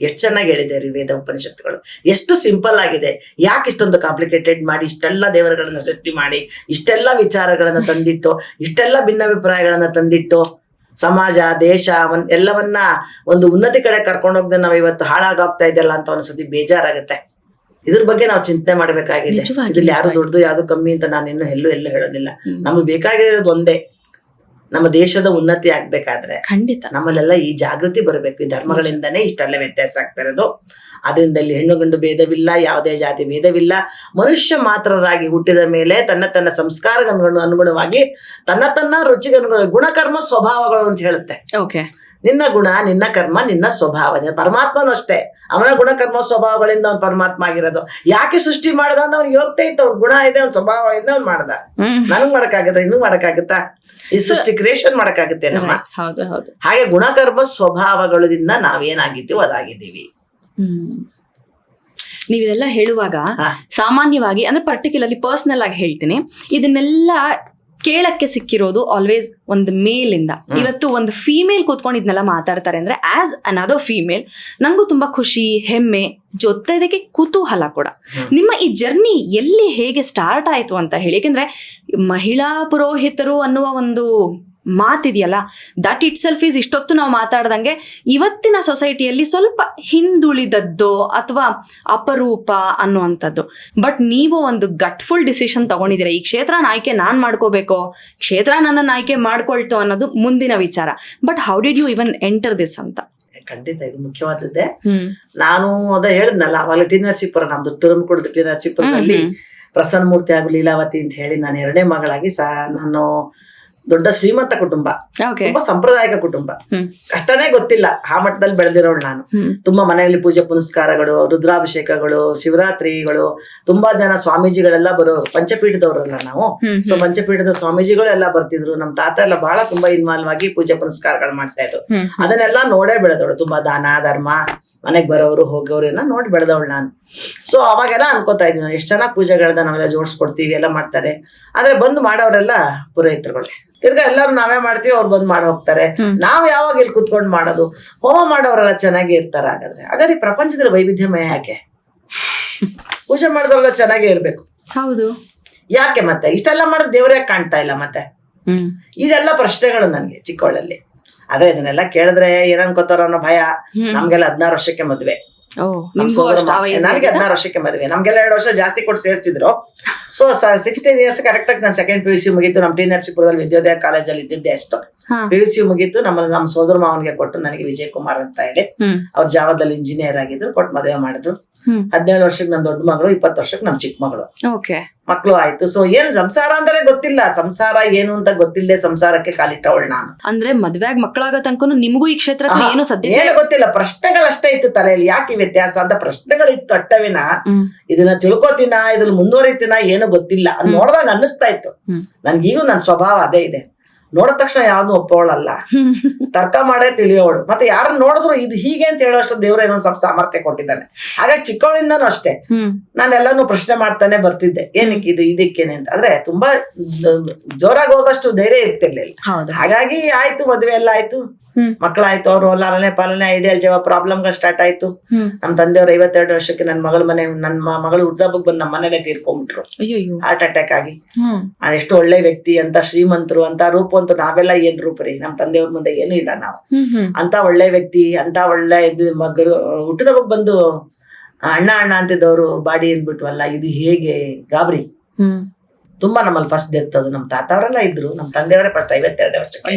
ಎಷ್ಟು ಚೆನ್ನಾಗಿ ಹೇಳಿದೆ ರೀ ವೇದ ಉಪನಿಷತ್ತುಗಳು. ಎಷ್ಟು ಸಿಂಪಲ್ ಆಗಿದೆ. ಯಾಕೆ ಇಷ್ಟೊಂದು ಕಾಂಪ್ಲಿಕೇಟೆಡ್ ಮಾಡಿ, ಇಷ್ಟೆಲ್ಲ ದೇವರುಗಳನ್ನ ಸೃಷ್ಟಿ ಮಾಡಿ, ಇಷ್ಟೆಲ್ಲ ವಿಚಾರಗಳನ್ನ ತಂದಿಟ್ಟು, ಇಷ್ಟೆಲ್ಲ ಭಿನ್ನಾಭಿಪ್ರಾಯಗಳನ್ನ ತಂದಿಟ್ಟು, ಸಮಾಜ ದೇಶ ಎಲ್ಲವನ್ನ ಒಂದು ಉನ್ನತಿ ಕಡೆ ಕರ್ಕೊಂಡೋಗ್ದೆ ನಾವು ಇವತ್ತು ಹಾಳಾಗೋಗ್ತಾ ಇದೆಯಲ್ಲ ಅಂತ ಒಂದ್ಸತಿ ಬೇಜಾರಾಗುತ್ತೆ. ಇದ್ರ ಬಗ್ಗೆ ನಾವು ಚಿಂತನೆ ಮಾಡ್ಬೇಕಾಗಿದೆ. ಇದ್ರಲ್ಲಿ ಯಾರು ದೊಡ್ಡದು ಯಾವ್ದು ಕಮ್ಮಿ ಅಂತ ನಾನಿನ್ನು ಎಲ್ಲೂ ಹೇಳೋದಿಲ್ಲ. ನಮ್ಗೆ ಬೇಕಾಗಿರೋದು ಒಂದೇ, ನಮ್ಮ ದೇಶದ ಉನ್ನತಿ ಆಗ್ಬೇಕಾದ್ರೆ ಖಂಡಿತ ನಮ್ಮಲ್ಲೆಲ್ಲ ಈ ಜಾಗೃತಿ ಬರಬೇಕು. ಈ ಧರ್ಮಗಳಿಂದನೇ ಇಷ್ಟೆಲ್ಲ ವ್ಯತ್ಯಾಸ ಆಗ್ತಾ ಇರೋದು. ಅದರಿಂದ ಇಲ್ಲಿ ಹೆಣ್ಣು ಗಂಡು ಭೇದವಿಲ್ಲ, ಯಾವುದೇ ಜಾತಿ ಭೇದವಿಲ್ಲ. ಮನುಷ್ಯ ಮಾತ್ರರಾಗಿ ಹುಟ್ಟಿದ ಮೇಲೆ ತನ್ನ ಸಂಸ್ಕಾರಕ್ಕೆ ಅನುಗುಣವಾಗಿ ತನ್ನ ರುಚಿಗೆ ಅನುಗುಣ ಗುಣಕರ್ಮ ಸ್ವಭಾವಗಳು ಅಂತ ಹೇಳುತ್ತೆ. ಓಕೆ, ನಿನ್ನ ಗುಣ, ನಿನ್ನ ಕರ್ಮ, ನಿನ್ನ ಸ್ವಭಾವ. ಪರಮಾತ್ಮನೂ ಅಷ್ಟೇ, ಅವನ ಗುಣಕರ್ಮ ಸ್ವಭಾವಗಳಿಂದ ಅವ್ನು ಪರಮಾತ್ಮ ಆಗಿರೋದು. ಯಾಕೆ ಸೃಷ್ಟಿ ಮಾಡಿದ ಅಂತ ಅವ್ನಿಗೆ ಹೋಗ್ತಾ ಇತ್ತು. ಅವ್ನ ಗುಣ ಇದೆ, ಅವ್ನ ಸ್ವಭಾವ ಇದೆ, ಅವ್ನು ಮಾಡ್ದ. ನನಗ್ ಮಾಡಕ್ಕಾಗತ್ತ, ಇನ್ನೂ ಮಾಡಕ್ಕಾಗತ್ತಾ? ಈ ಸೃಷ್ಟಿ ಕ್ರಿಯೇಷನ್ ಮಾಡಕ್ಕಾಗುತ್ತೆ ನಮ್ಮ. ಹಾಗೆ ಗುಣಕರ್ಮ ಸ್ವಭಾವಗಳಿಂದ ನಾವೇನಾಗಿದ್ದೀವೋ ಅದಾಗಿದ್ದೀವಿ. ನೀವಿದೆಲ್ಲ ಹೇಳುವಾಗ ಸಾಮಾನ್ಯವಾಗಿ ಅಂದ್ರೆ ಪರ್ಟಿಕ್ಯುಲರ್ಲಿ ಪರ್ಸನಲ್ ಆಗಿ ಹೇಳ್ತೀನಿ, ಇದನ್ನೆಲ್ಲ ಕೇಳಕ್ಕೆ ಸಿಕ್ಕಿರೋದು ಆಲ್ವೇಸ್ ಒಂದು ಮೇಲಿಂದ. ಇವತ್ತು ಒಂದು ಫೀಮೇಲ್ ಕೂತ್ಕೊಂಡು ಇದನ್ನೆಲ್ಲ ಮಾತಾಡ್ತಾರೆ ಅಂದ್ರೆ ಆಸ್ ಅನದರ್ ಫೀಮೇಲ್ ನಂಗೂ ತುಂಬಾ ಖುಷಿ, ಹೆಮ್ಮೆ, ಜೊತೆಗೆ ಕುತೂಹಲ ಕೂಡ. ನಿಮ್ಮ ಈ ಜರ್ನಿ ಎಲ್ಲಿ ಹೇಗೆ ಸ್ಟಾರ್ಟ್ ಆಯ್ತು ಅಂತ ಹೇಳಿ. ಯಾಕೆಂದ್ರೆ ಮಹಿಳಾ ಪುರೋಹಿತರು ಅನ್ನುವ ಒಂದು ಮಾತಿದೆಯಲ್ಲ, ದಟ್ ಇಟ್ ಸೆಲ್ಫ್ ಈಸ್ ಇಷ್ಟೊತ್ತು ನಾವು ಮಾತಾಡ್ದಂಗೆ ಇವತ್ತಿನ ಸೊಸೈಟಿಯಲ್ಲಿ ಸ್ವಲ್ಪ ಹಿಂದುಳಿದದ್ದು ಅಥವಾ ಅಪರೂಪ ಅನ್ನುವಂಥದ್ದು. ಬಟ್ ನೀವು ಒಂದು ಗಟ್ಫುಲ್ ಡಿಸಿಷನ್ ತಗೊಂಡಿದ್ದೀರಾ, ಈ ಕ್ಷೇತ್ರನ ಆಯ್ಕೆ ನಾನು ಮಾಡ್ಕೋಬೇಕು, ಕ್ಷೇತ್ರ ನನ್ನನ್ನು ಆಯ್ಕೆ ಮಾಡ್ಕೊಳ್ತು ಅನ್ನೋದು ಮುಂದಿನ ವಿಚಾರ. But how did you even enter this ಅಂತ? ಖಂಡಿತ ಇದು ಮುಖ್ಯವಾದದ್ದೇ. ನಾನು ಅದ ಹೇಳಿದ್ನಲ್ಲ ಅವಾಗ ಟಿ ನರಸೀಪುರ, ನಮ್ದು ತುರುಮಕೂಡದ ಟಿ ನರಸೀಪುರದಲ್ಲಿ ಪ್ರಸನ್ನ ಮೂರ್ತಿ ಹಾಗೂ ಲೀಲಾವತಿ ಅಂತ ಹೇಳಿ ನಾನು 2ನೇ ಮಗಳಾಗಿ ನಾನು ದೊಡ್ಡ ಶ್ರೀಮಂತ ಕುಟುಂಬ, ತುಂಬಾ ಸಂಪ್ರದಾಯಿಕ ಕುಟುಂಬ. ಕಷ್ಟನೇ ಗೊತ್ತಿಲ್ಲ, ಆ ಮಟ್ಟದಲ್ಲಿ ಬೆಳೆದಿರೋಳು ನಾನು. ತುಂಬಾ ಮನೆಯಲ್ಲಿ ಪೂಜೆ ಪುನಸ್ಕಾರಗಳು, ರುದ್ರಾಭಿಷೇಕಗಳು, ಶಿವರಾತ್ರಿಗಳು, ತುಂಬಾ ಜನ ಸ್ವಾಮೀಜಿಗಳೆಲ್ಲ ಬರೋರು. ಪಂಚಪೀಠದವರಲ್ಲ ನಾವು. ಸೊ ಪಂಚಪೀಠದ ಸ್ವಾಮೀಜಿಗಳು ಎಲ್ಲ ಬರ್ತಿದ್ರು. ನಮ್ ತಾತ ಎಲ್ಲ ಬಹಳ ತುಂಬಾ ಇನ್ವಾಲ್ವ್ ಆಗಿ ಪೂಜೆ ಪುನಸ್ಕಾರಗಳು ಮಾಡ್ತಾ ಇದ್ರು. ಅದನ್ನೆಲ್ಲ ನೋಡೇ ಬೆಳೆದವಳು. ತುಂಬಾ ದಾನ ಧರ್ಮ, ಮನೆಗ್ ಬರೋರು ಹೋಗೋರು ಎಲ್ಲ ನೋಡಿ ಬೆಳೆದವಳು ನಾನು. ಸೊ ಅವಾಗೆಲ್ಲ ಅನ್ಕೋತಾ ಇದ್ವಿ, ನಾವು ಎಷ್ಟು ಚೆನ್ನಾಗಿ ಪೂಜೆಗಳನ್ನ ನಾವೆಲ್ಲ ಜೋಡಿಸ್ಕೊಡ್ತೀವಿ, ಎಲ್ಲ ಮಾಡ್ತಾರೆ. ಆದ್ರೆ ಬಂದು ಮಾಡೋರೆಲ್ಲ ಪುರೋಹಿತರುಗಳು. ತಿರ್ಗಾ ಎಲ್ಲರೂ ನಾವೇ ಮಾಡ್ತೀವಿ, ಅವ್ರು ಬಂದ್ ಮಾಡಿ ಹೋಗ್ತಾರೆ. ನಾವ್ ಯಾವಾಗ ಇಲ್ಲಿ ಕುತ್ಕೊಂಡ್ ಮಾಡೋದು? ಹೋಮ ಮಾಡೋರೆಲ್ಲ ಚೆನ್ನಾಗಿ ಇರ್ತಾರ. ಹಾಗಾದ್ರೆ ಈ ಪ್ರಪಂಚದಲ್ಲಿ ವೈವಿಧ್ಯಮಯ ಯಾಕೆ? ಪೂಜೆ ಮಾಡಿದವರೆಲ್ಲ ಚೆನ್ನಾಗೇ ಇರ್ಬೇಕು. ಹೌದು, ಯಾಕೆ ಮತ್ತೆ ಇಷ್ಟೆಲ್ಲ ಮಾಡೋದು ದೇವ್ರೇ ಕಾಣ್ತಾ ಇಲ್ಲ ಮತ್ತೆ? ಇದೆಲ್ಲ ಪ್ರಶ್ನೆಗಳು ನನ್ಗೆ ಚಿಕ್ಕವಳಲ್ಲಿ. ಅದೇ ಇದನ್ನೆಲ್ಲ ಕೇಳಿದ್ರೆ ಏನ್ ಅನ್ಕೋತಾರೋ ಅನ್ನೋ ಭಯ. ನಮ್ಗೆಲ್ಲ 16 ವರ್ಷಕ್ಕೆ ಮದ್ವೆ. ನನಗೆ 16 ವರ್ಷಕ್ಕೆ ಮದ್ವೆ. ನಮ್ಗೆಲ್ಲ 2 ವರ್ಷ ಜಾಸ್ತಿ ಕೊಟ್ಟು ಸೇರ್ಸಿದ್ರು. ಸೊ 16 ಇಯರ್ಸ್ ಕರೆಕ್ಟಾಗಿ ನಾನು ಸೆಕೆಂಡ್ PUC ಮುಗೀತು. ನಮ್ಮ ಟಿ ನರಸೀಪುರದಲ್ಲಿ ವಿದ್ಯೋದಯ ಕಾಲೇಜಲ್ಲಿ ಇದ್ದಿದ್ದೆ ಅಷ್ಟು. PUC ಮುಗೀತು. ನಮ್ಮ ಸೋದರ ಮಾವನಿಗೆ ಕೊಟ್ಟು, ನನಗೆ ವಿಜಯ್ ಕುಮಾರ್ ಅಂತ ಹೇಳಿ, ಅವ್ರು ಜಾವದಲ್ಲಿ ಇಂಜಿನಿಯರ್ ಆಗಿದ್ರು, ಕೊಟ್ಟು ಮದುವೆ ಮಾಡಿದ್ರು. 17 ವರ್ಷಕ್ಕೆ ನನ್ನ ದೊಡ್ಡ ಮಗಳು, 20 ವರ್ಷಕ್ಕೆ ನಮ್ಮ ಚಿಕ್ಕ ಮಗಳು, ಮಕ್ಕಳು ಆಯ್ತು. ಸೊ ಏನು ಸಂಸಾರ ಅಂದ್ರೆ ಗೊತ್ತಿಲ್ಲ, ಸಂಸಾರ ಏನು ಅಂತ ಗೊತ್ತಿಲ್ಲದೆ ಸಂಸಾರಕ್ಕೆ ಕಾಲಿಟ್ಟವಳು ನಾನು. ಅಂದ್ರೆ ಮದ್ವೆಗ್ ಮಕ್ಕಳಾಗ ತನಕ ನಿಮಗೂ ಈ ಕ್ಷೇತ್ರಕ್ಕೆ ಏನು ಸದ್ಯ ಏನು ಗೊತ್ತಿಲ್ಲ, ಪ್ರಶ್ನೆಗಳಷ್ಟೇ ಇತ್ತು ತಲೆಯಲ್ಲಿ. ಯಾಕೆ ವ್ಯತ್ಯಾಸ ಅಂತ ಪ್ರಶ್ನೆಗಳಿತ್ತು ಅಟ್ಟವಿನ. ಇದನ್ನ ತಿಳ್ಕೊತೀನ, ಇದ್ರಲ್ಲಿ ಮುಂದುವರಿತೀನ ಏನು ಗೊತ್ತಿಲ್ಲ. ಅದ್ ನೋಡ್ದಾಗ ಅನ್ನಿಸ್ತಾ ಇತ್ತು ನನ್ಗೀಗೂ. ನನ್ನ ಸ್ವಭಾವ ಅದೇ ಇದೆ, ನೋಡಿದ ತಕ್ಷಣ ಯಾವ್ದು ಒಪ್ಪವಳಲ್ಲ, ತರ್ಕ ಮಾಡೇ ತಿಳಿಯೋಳು. ಮತ್ತೆ ಯಾರನ್ನ ನೋಡಿದ್ರು ಇದು ಹೀಗೆ ಅಂತ ಹೇಳೋಷ್ಟು ದೇವ್ರ ಏನೋ ಸ್ವಲ್ಪ ಸಾಮರ್ಥ್ಯ ಕೊಟ್ಟಿದ್ದಾನೆ. ಹಾಗಾಗಿ ಚಿಕ್ಕವಳಿಂದಾನು ಅಷ್ಟೇ ನಾನೆಲ್ಲಾನು ಪ್ರಶ್ನೆ ಮಾಡ್ತಾನೆ ಬರ್ತಿದ್ದೆ, ಏನಕ್ಕೆ ಇದು, ಇದಕ್ಕೇನೆ ಅಂತ. ಆದ್ರೆ ತುಂಬಾ ಜೋರಾಗಿ ಹೋಗೋಷ್ಟು ಧೈರ್ಯ ಇರ್ತಿರ್ಲಿಲ್ಲ. ಹಾಗಾಗಿ ಆಯ್ತು, ಮದ್ವೆ ಎಲ್ಲ ಆಯ್ತು, ಮಕ್ಕಳಾಯ್ತು, ಅವ್ರು ಲಾಲನೆ ಪಾಲನೆ, ಐಡಿಯಲ್ ಜವ ಪ್ರಾಬ್ಲಮ್ಗಳು ಸ್ಟಾರ್ಟ್ ಆಯ್ತು. ನಮ್ಮ ತಂದೆಯವ್ರು 52 ವರ್ಷಕ್ಕೆ ನನ್ನ ಮಗಳು ಹುಟ್ಟದಬ್ಬಕ್ಕೆ ಬಂದು ನಮ್ಮ ಮನೇಲೆ ತೀರ್ಕೊಂಡ್ಬಿಟ್ರು, ಹಾರ್ಟ್ ಅಟ್ಯಾಕ್ ಆಗಿ. ಎಷ್ಟು ಒಳ್ಳೆ ವ್ಯಕ್ತಿ ಅಂತ, ಶ್ರೀಮಂತರು ಅಂತ, ರೂಪ ಅಂತ ನಾವೆಲ್ಲ ಏನ್ ರೂಪರಿ, ನಮ್ಮ ತಂದೆಯವ್ರ ಮುಂದೆ ಏನು ಇಲ್ಲ ನಾವು. ಅಂತ ಒಳ್ಳೆ ವ್ಯಕ್ತಿ, ಅಂತ ಒಳ್ಳೆ ಹುಟ್ಟದಬ್ಬಕ್ಕೆ ಬಂದು ಅಣ್ಣ ಅಂತಿದ್ದವ್ರು ಬಾಡಿ ಅಂದ್ಬಿಟ್ವಲ್ಲ, ಇದು ಹೇಗೆ ಗಾಬರಿ. ತುಂಬಾ ನಮ್ಮಲ್ಲಿ ಫಸ್ಟ್ ಡೆತ್ ಅದು. ನಮ್ಮ ತಾತ ಅವರೆಲ್ಲ ಇದ್ರು, ನಮ್ಮ ತಂದೆಯವರೇ ಫಸ್ಟ್ 52 ವರ್ಷಕ್ಕೆ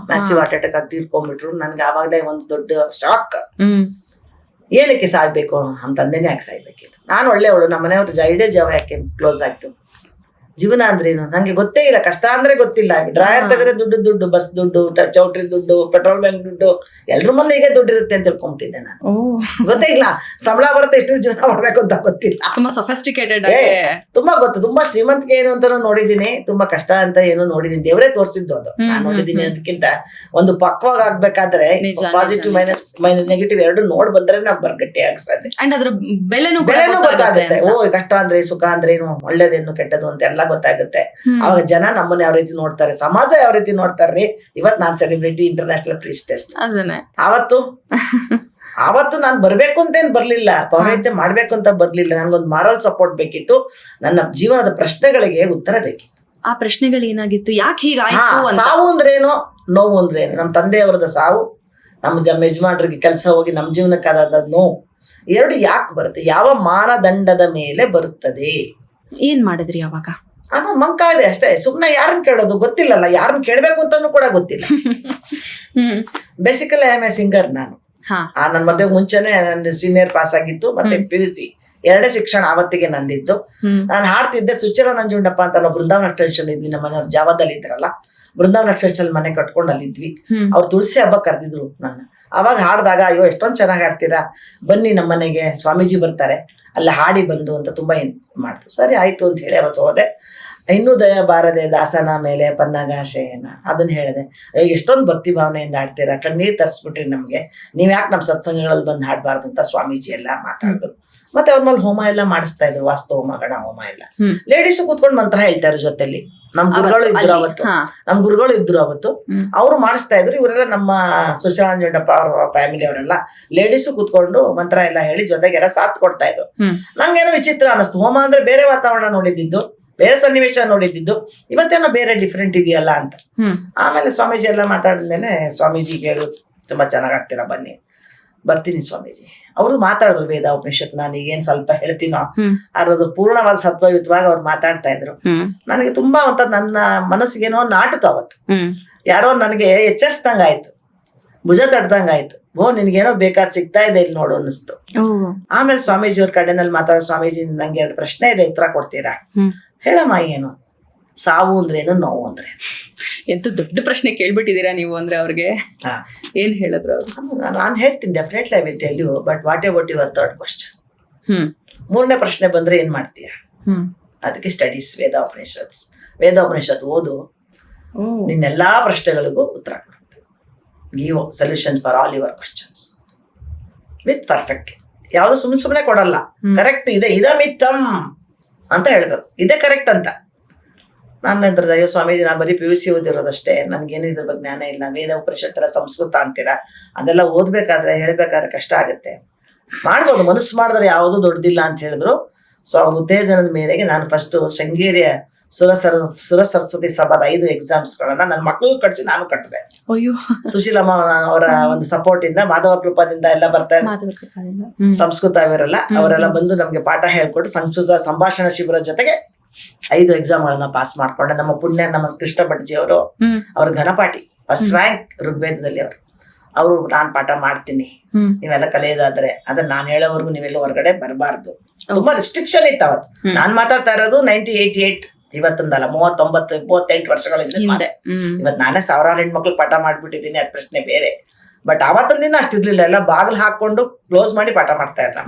ಮ್ಯಾಸಿವ್ ಹಾರ್ಟ್ ಅಟ್ಯಾಕ್ ಆಗಿ ತೀರ್ಕೊಂಡ್ಬಿಟ್ರು. ನನ್ಗೆ ಆವಾಗಲೇ ಒಂದು ದೊಡ್ಡ ಶಾಕ್. ಏನಕ್ಕೆ ಸಾಯ್ಬೇಕು, ನಮ್ಮ ತಂದೆನೇ ಯಾಕೆ ಸಾಯ್ಬೇಕಿತ್ತು. ನಾನು ಒಳ್ಳೆಯವಳು, ನಮ್ಮ ಮನೆಯವ್ರ ಐಡಿಯಾ ಜಾವ ಯಾಕೆ ಕ್ಲೋಸ್ ಆಯ್ತು. ಜೀವನ ಅಂದ್ರೇನು ನಂಗೆ ಗೊತ್ತೇ ಇಲ್ಲ, ಕಷ್ಟ ಅಂದ್ರೆ ಗೊತ್ತಿಲ್ಲ. ಡ್ರಾಯರ್ ತೆಗೆದ್ರೆ ದುಡ್ಡು, ಬಸ್ ದುಡ್ಡು, ಚೌಟ್ರಿ ದುಡ್ಡು, ಪೆಟ್ರೋಲ್ ಬ್ಯಾಂಕ್ ದುಡ್ಡು, ಎಲ್ರ ಮನೆ ಹೀಗೆ ದುಡ್ಡು ಇರುತ್ತೆ ಅಂತ ತಿಳ್ಕೊಂಡ್ಬಿಟ್ಟಿದ್ದೆ ನಾನು. ಗೊತ್ತೇ ಇಲ್ಲ, ಸಂಬಳ ಬರುತ್ತೆ, ಎಷ್ಟು ಜೀವನ ಮಾಡ್ಬೇಕು ಅಂತ ಗೊತ್ತಿಲ್ಲ. ತುಂಬಾ ಸೊಫಿಸ್ಟಿಕೇಟೆಡ್, ತುಂಬಾ ಗೊತ್ತು. ತುಂಬಾ ಶ್ರೀಮಂತಿಕೆ ಏನು ಅಂತಾನು ನೋಡಿದೀನಿ, ತುಂಬಾ ಕಷ್ಟ ಅಂತ ಏನು ನೋಡಿದೀನಿ. ದೇವರೇ ತೋರಿಸಿದ್ದು ಅದು, ನಾನು ನೋಡಿದೀನಿ. ಅದಕ್ಕಿಂತ ಒಂದು ಪಕ್ವಾಗಿ ಆಗ್ಬೇಕಾದ್ರೆ ಪಾಸಿಟಿವ್ ಮೈನಸ್ ನೆಗೆಟಿವ್ ಎರಡು ನೋಡ್ ಬಂದ್ರೆ ನಾವು ಬರ್ಗಟ್ಟಿ ಆಗ್ಸಾದೆ. ಅದ್ರ ಬೆಲೆನೂ ಗೊತ್ತಾಗುತ್ತೆ. ಓ, ಕಷ್ಟ ಅಂದ್ರೆ ಸುಖ ಅಂದ್ರೆ ಏನು, ಒಳ್ಳೇದೇನು ಕೆಟ್ಟದು ಅಂತ ಎಲ್ಲ ಗೊತ್ತಾಗುತ್ತೆ. ಅವಾಗ ಜನ ನಮ್ಮನ್ನ ಯಾವ ರೀತಿ ನೋಡ್ತಾರೆ, ಸಮಾಜ ಯಾವ ರೀತಿ ನೋಡ್ತಾರ್ರಿ. ಇವತ್ ನಾನ್ ಸೆಲೆಬ್ರಿಟಿ, ಇಂಟರ್ನ್ಯಾಷನಲ್ ಪ್ರಿಸ್ಟೆಸ್. ಆವತ್ತು ನಾನು ಬರ್ಬೇಕು ಅಂತೇನ್ ಬರ್ಲಿಲ್ಲ, ಪೌರಹಿತ್ಯ ಮಾಡ್ಬೇಕು ಅಂತ ಬರ್ಲಿಲ್ಲ. ನನ್ಗೊಂದು ಮಾರಲ್ ಸಪೋರ್ಟ್ ಬೇಕಿತ್ತು, ನನ್ನ ಜೀವನದ ಪ್ರಶ್ನೆಗಳಿಗೆ ಉತ್ತರ ಬೇಕಿತ್ತು. ಆ ಪ್ರಶ್ನೆಗಳು ಏನಾಗಿತ್ತು, ಯಾಕೆ ಹೀಗಾಯ್ತು? ಸಾವು ಅಂದ್ರೇನು, ನೋವು ಅಂದ್ರೇನು. ನಮ್ಮ ತಂದೆಯವರದ ಸಾವು, ನಮ್ಮ ಯಜಮಾನ್ರಿಗೆ ಕೆಲಸ ಹೋಗಿ ನಮ್ಮ ಜೀವನಕ್ಕಾದ ನೋವು, ಎರಡು ಯಾಕೆ ಬರುತ್ತೆ, ಯಾವ ಮಾನದಂಡದ ಮೇಲೆ ಬರುತ್ತದೆ, ಏನ್ ಮಾಡಿದ್ರಿ ಅವಾಗ? ಅದು ಮಂಕ ಇದೆ ಅಷ್ಟೇ. ಸುಮ್ನೆ ಯಾರನ್ನ ಕೇಳೋದು ಗೊತ್ತಿಲ್ಲಲ್ಲ, ಯಾರನ್ನ ಕೇಳ್ಬೇಕು ಅಂತಾನು ಕೂಡ ಗೊತ್ತಿಲ್ಲ. Basically I am A singer. ನಾನು ನನ್ನ ಮದುವೆಗೆ ಮುಂಚೆನೆ ನನ್ನ ಸೀನಿಯರ್ ಪಾಸ್ ಆಗಿತ್ತು, ಮತ್ತೆ PUC ಎರಡೇ ಶಿಕ್ಷಣ ಆವತ್ತಿಗೆ ನಂದಿದ್ದು. ನಾನು ಹಾಡ್ತಿದ್ದೆ. ಸುಚಿರ ನಂಜುಂಡಪ್ಪ ಅಂತ ನಾವು ಬೃಂದಾವನ ಎಕ್ಸ್ಟೆನ್ಷನ್ ಇದ್ವಿ, ನಮ್ಮ ಮನೆಯವ್ರು ಜಾವದಲ್ಲಿ ಇದ್ರಲ್ಲ, ಬೃಂದಾವನ ಎಕ್ಸ್ಟೆನ್ಷನ್ ಮನೆ ಕಟ್ಕೊಂಡು ಅಲ್ಲಿದ್ವಿ. ಅವ್ರು ತುಳಸಿ ಹಬ್ಬ ಕರೆದಿದ್ರು ನನ್ನ. ಅವಾಗ ಹಾಡ್ದಾಗ, ಅಯ್ಯೋ ಎಷ್ಟೊಂದು ಚೆನ್ನಾಗಿ ಹಾಡ್ತೀರಾ, ಬನ್ನಿ ನಮ್ಮ ಮನೆಗೆ, ಸ್ವಾಮೀಜಿ ಬರ್ತಾರೆ, ಅಲ್ಲಿ ಹಾಡಿ ಬಂದು ಅಂತ ತುಂಬಾ ಏನ್ ಮಾಡ್ತು. ಸರಿ ಆಯ್ತು ಅಂತ ಹೇಳಿ ಅವತ್ತು ಹೋದೆ. ಇನ್ನೂ ದಯ ಬಾರದೆ ದಾಸನ ಮೇಲೆ ಪನ್ನಗಾಶೆಯನ ಅದನ್ನ ಹೇಳಿದೆ. ಎಷ್ಟೊಂದು ಭಕ್ತಿ ಭಾವನೆಯಿಂದ ಹಾಡ್ತೀರಾ, ಕಣ್ಣೀರ್ ತರಿಸ್ಬಿಟ್ರಿ ನಮ್ಗೆ, ನೀವ್ ಯಾಕೆ ನಮ್ಮ ಸತ್ಸಂಗಗಳಲ್ಲಿ ಬಂದು ಹಾಡ್ಬಾರ್ದು ಅಂತ ಸ್ವಾಮೀಜಿ ಎಲ್ಲ ಮಾತಾಡಿದ್ರು. ಮತ್ತೆ ಅವ್ರ ಮೇಲೆ ಹೋಮ ಎಲ್ಲ ಮಾಡಿಸ್ತಾ ಇದ್ರು, ವಾಸ್ತು ಹೋಮ, ಗಣ ಹೋಮ ಎಲ್ಲ. ಲೇಡೀಸು ಕೂತ್ಕೊಂಡು ಮಂತ್ರ ಹೇಳ್ತಾ ಇದ್ರು ಜೊತೆಲಿ. ನಮ್ ಗುರುಗಳು ಇದ್ರು ಅವತ್ತು, ಅವ್ರು ಮಾಡಿಸ್ತಾ ಇದ್ರು. ಇವರೆಲ್ಲ ನಮ್ಮ ಸುಚರಾಂಜನಪ್ಪ ಅವ್ರ ಫ್ಯಾಮಿಲಿ ಅವರೆಲ್ಲ ಲೇಡೀಸು ಕೂತ್ಕೊಂಡು ಮಂತ್ರ ಎಲ್ಲ ಹೇಳಿ ಜೊತೆಗೆಲ್ಲ ಸಾಥ್ ಕೊಡ್ತಾ ಇದ್ರು. ನಂಗೇನೋ ವಿಚಿತ್ರ ಅನಿಸ್ತು. ಹೋಮ ಅಂದ್ರೆ ಬೇರೆ ವಾತಾವರಣ ನೋಡಿದ್ದು, ಬೇರೆ ಸನ್ನಿವೇಶ ನೋಡಿದ್ದು, ಇವತ್ತೇನೋ ಬೇರೆ ಡಿಫ್ರೆಂಟ್ ಇದೆಯಲ್ಲ ಅಂತ. ಆಮೇಲೆ ಸ್ವಾಮೀಜಿ ಎಲ್ಲ ಮಾತಾಡಿದ್ಮೇಲೆ ಸ್ವಾಮೀಜಿ ಹೇಳು, ತುಂಬಾ ಚೆನ್ನಾಗ್ ಆಗ್ತೀರಾ, ಬನ್ನಿ, ಬರ್ತೀನಿ ಸ್ವಾಮೀಜಿ. ಅವ್ರು ಮಾತಾಡಿದ್ರು ವೇದ ಉಪನಿಷತ್. ನಾನು ಈಗೇನ್ ಸ್ವಲ್ಪ ಹೇಳ್ತೀನೋ ಅದ್ರದ್ದು ಪೂರ್ಣವಾದ ಸತ್ವಯುತವಾಗಿ ಅವ್ರು ಮಾತಾಡ್ತಾ ಇದ್ರು. ನನಗೆ ತುಂಬಾ ಅಂತ ನನ್ನ ಮನಸ್ಸಿಗೇನೋ ನಾಟಿತು. ಅವತ್ತು ಯಾರೋ ನನಗೆ ಎಚ್ಚರಿಸ್ದಂಗ ಆಯ್ತು, ಭುಜ ತಡ್ದಂಗಾಯ್ತು. ಓ, ನಿನ್ಗೇನೋ ಬೇಕಾದ್ ಸಿಗ್ತಾ ಇದೆ ಇಲ್ಲಿ ನೋಡು ಅನ್ನಿಸ್ತು. ಆಮೇಲೆ ಸ್ವಾಮೀಜಿ ಅವ್ರ ಕಡೆನಲ್ಲಿ ಮಾತಾಡೋ, ಸ್ವಾಮೀಜಿ ನಂಗೆ 2 ಪ್ರಶ್ನೆ ಇದೆ, ಉತ್ತರ ಕೊಡ್ತೀರಾ? ಹೇಳಮ್ಮ, ಏನು ಸಾವು ಅಂದ್ರೇನು, ನೋವು ಅಂದ್ರೆ? ಎಂತ ದೊಡ್ಡ ಪ್ರಶ್ನೆ ಕೇಳ್ಬಿಟ್ಟಿದ್ದೀರಾ ನೀವು ಅಂದ್ರೆ ಅವ್ರಿಗೆ. ಏನ್ ಹೇಳಿದ್ರು ಅವ್ರು? ನಾನು ಹೇಳ್ತೀನಿ, definitely I will tell you, but what about your third question? 3ನೇ ಪ್ರಶ್ನೆ ಬಂದ್ರೆ ಏನ್ ಮಾಡ್ತೀಯ? ಅದಕ್ಕೆ ಸ್ಟಡೀಸ್ ವೇದ ಉಪನಿಷತ್ ಓದು, ನಿನ್ನೆಲ್ಲಾ ಪ್ರಶ್ನೆಗಳಿಗೂ ಉತ್ತರ ಕೊಡುತ್ತೆ. Give solution for all your questions with perfect. ಯಾವ್ದು ಸುಮ್ಮನೆ ಕೊಡಲ್ಲ, ಕರೆಕ್ಟ್ ಇದೆ, ಇದಮಿತ್ತಂ ಅಂತ ಹೇಳ್ಬೇಕು, ಇದೇ ಕರೆಕ್ಟ್ ಅಂತ. ನಾನು ಅಂದ್ರೆ, ಅಯ್ಯೋ ಸ್ವಾಮೀಜಿ, ನಾನು ಬರೀ PUC ಓದಿರೋದಷ್ಟೇ, ನನ್ಗೇನು ಇದ್ರ ಬಗ್ಗೆ ಜ್ಞಾನ ಇಲ್ಲ. ವೇದ ಉಪನಿಷತ್ತರ ಸಂಸ್ಕೃತ ಅಂತೀರಾ, ಅದೆಲ್ಲ ಓದ್ಬೇಕಾದ್ರೆ ಹೇಳ್ಬೇಕಾದ್ರೆ ಕಷ್ಟ ಆಗುತ್ತೆ. ಮಾಡ್ಬೋದು, ಮನಸ್ಸು ಮಾಡಿದ್ರೆ ಯಾವುದು ದೊಡ್ಡದಿಲ್ಲ ಅಂತ ಹೇಳಿದ್ರು. ಸೊ ಅವ್ರ ಉತ್ತೇಜನದ ಮೇರೆಗೆ ನಾನು ಫಸ್ಟ್ ಶೃಂಗೇರಿಯ ಸುರ ಸರಸ್ವತಿ ಸಭಾದ 5 ಎಕ್ಸಾಮ್ಸ್ಗಳನ್ನ ನನ್ನ ಮಕ್ಕಳಿಗೂ ಕಟ್ಸಿ ನಾನು ಕಟ್ಟಿದೆ. ಸುಶೀಲಮ್ಮ ಅವರ ಒಂದು ಸಪೋರ್ಟ್ ಇಂದ, ಮಾಧವ ಕೃಪಾದಿಂದ ಎಲ್ಲ ಬರ್ತಾ ಇದ್ದಾರೆ, ಸಂಸ್ಕೃತ ಅವರೆಲ್ಲ ಬಂದು ನಮ್ಗೆ ಪಾಠ ಹೇಳ್ಕೊಟ್ಟು ಸಂಸ್ಕೃತ ಸಂಭಾಷಣಾ ಶಿಬಿರ ಜೊತೆಗೆ 5 ಎಕ್ಸಾಮ್ಗಳನ್ನ ಪಾಸ್ ಮಾಡ್ಕೊಂಡೆ. ನಮ್ಮ ಪುಣ್ಯ ನಮ್ಮ ಕೃಷ್ಣ ಭಟ್ಜಿ ಅವರು, ಅವ್ರ ಘನಪಾಠಿ, ಫಸ್ಟ್ ರ್ಯಾಂಕ್ ಋಗ್ವೇದದಲ್ಲಿ ಅವರು ನಾನ್ ಪಾಠ ಮಾಡ್ತೀನಿ, ನೀವೆಲ್ಲ ಕಲಿಯೋದಾದ್ರೆ ಅದನ್ನ ನಾನು ಹೇಳೋವರೆಗೂ ನೀವೆಲ್ಲ ಹೊರಗಡೆ ಬರಬಾರ್ದು. ತುಂಬಾ ರಿಸ್ಟ್ರಿಕ್ಷನ್ ಇತ್ತು ಅವತ್ತು. ನಾನ್ ಮಾತಾಡ್ತಾ ಇರೋದು 1988, ಇವತ್ತೊಂದಲ್ಲ 38 ವರ್ಷಗಳಿಂದ. ಇವತ್ತು ನಾನೇ ಸಾವಿರಾರು ಹೆಣ್ಮಕ್ಳು ಪಾಠ ಮಾಡ್ಬಿಟ್ಟಿದ್ದೀನಿ, ಅದ್ ಪ್ರಶ್ನೆ ಬೇರೆ. ಬಟ್ ಅವತ್ತೊಂದ್ ದಿನ ಅಷ್ಟಿರ್ಲಿಲ್ಲ, ಎಲ್ಲ ಬಾಗಿಲು ಹಾಕೊಂಡು ಕ್ಲೋಸ್ ಮಾಡಿ ಪಾಠ ಮಾಡ್ತಾ ಇರ್ತಾರೆ.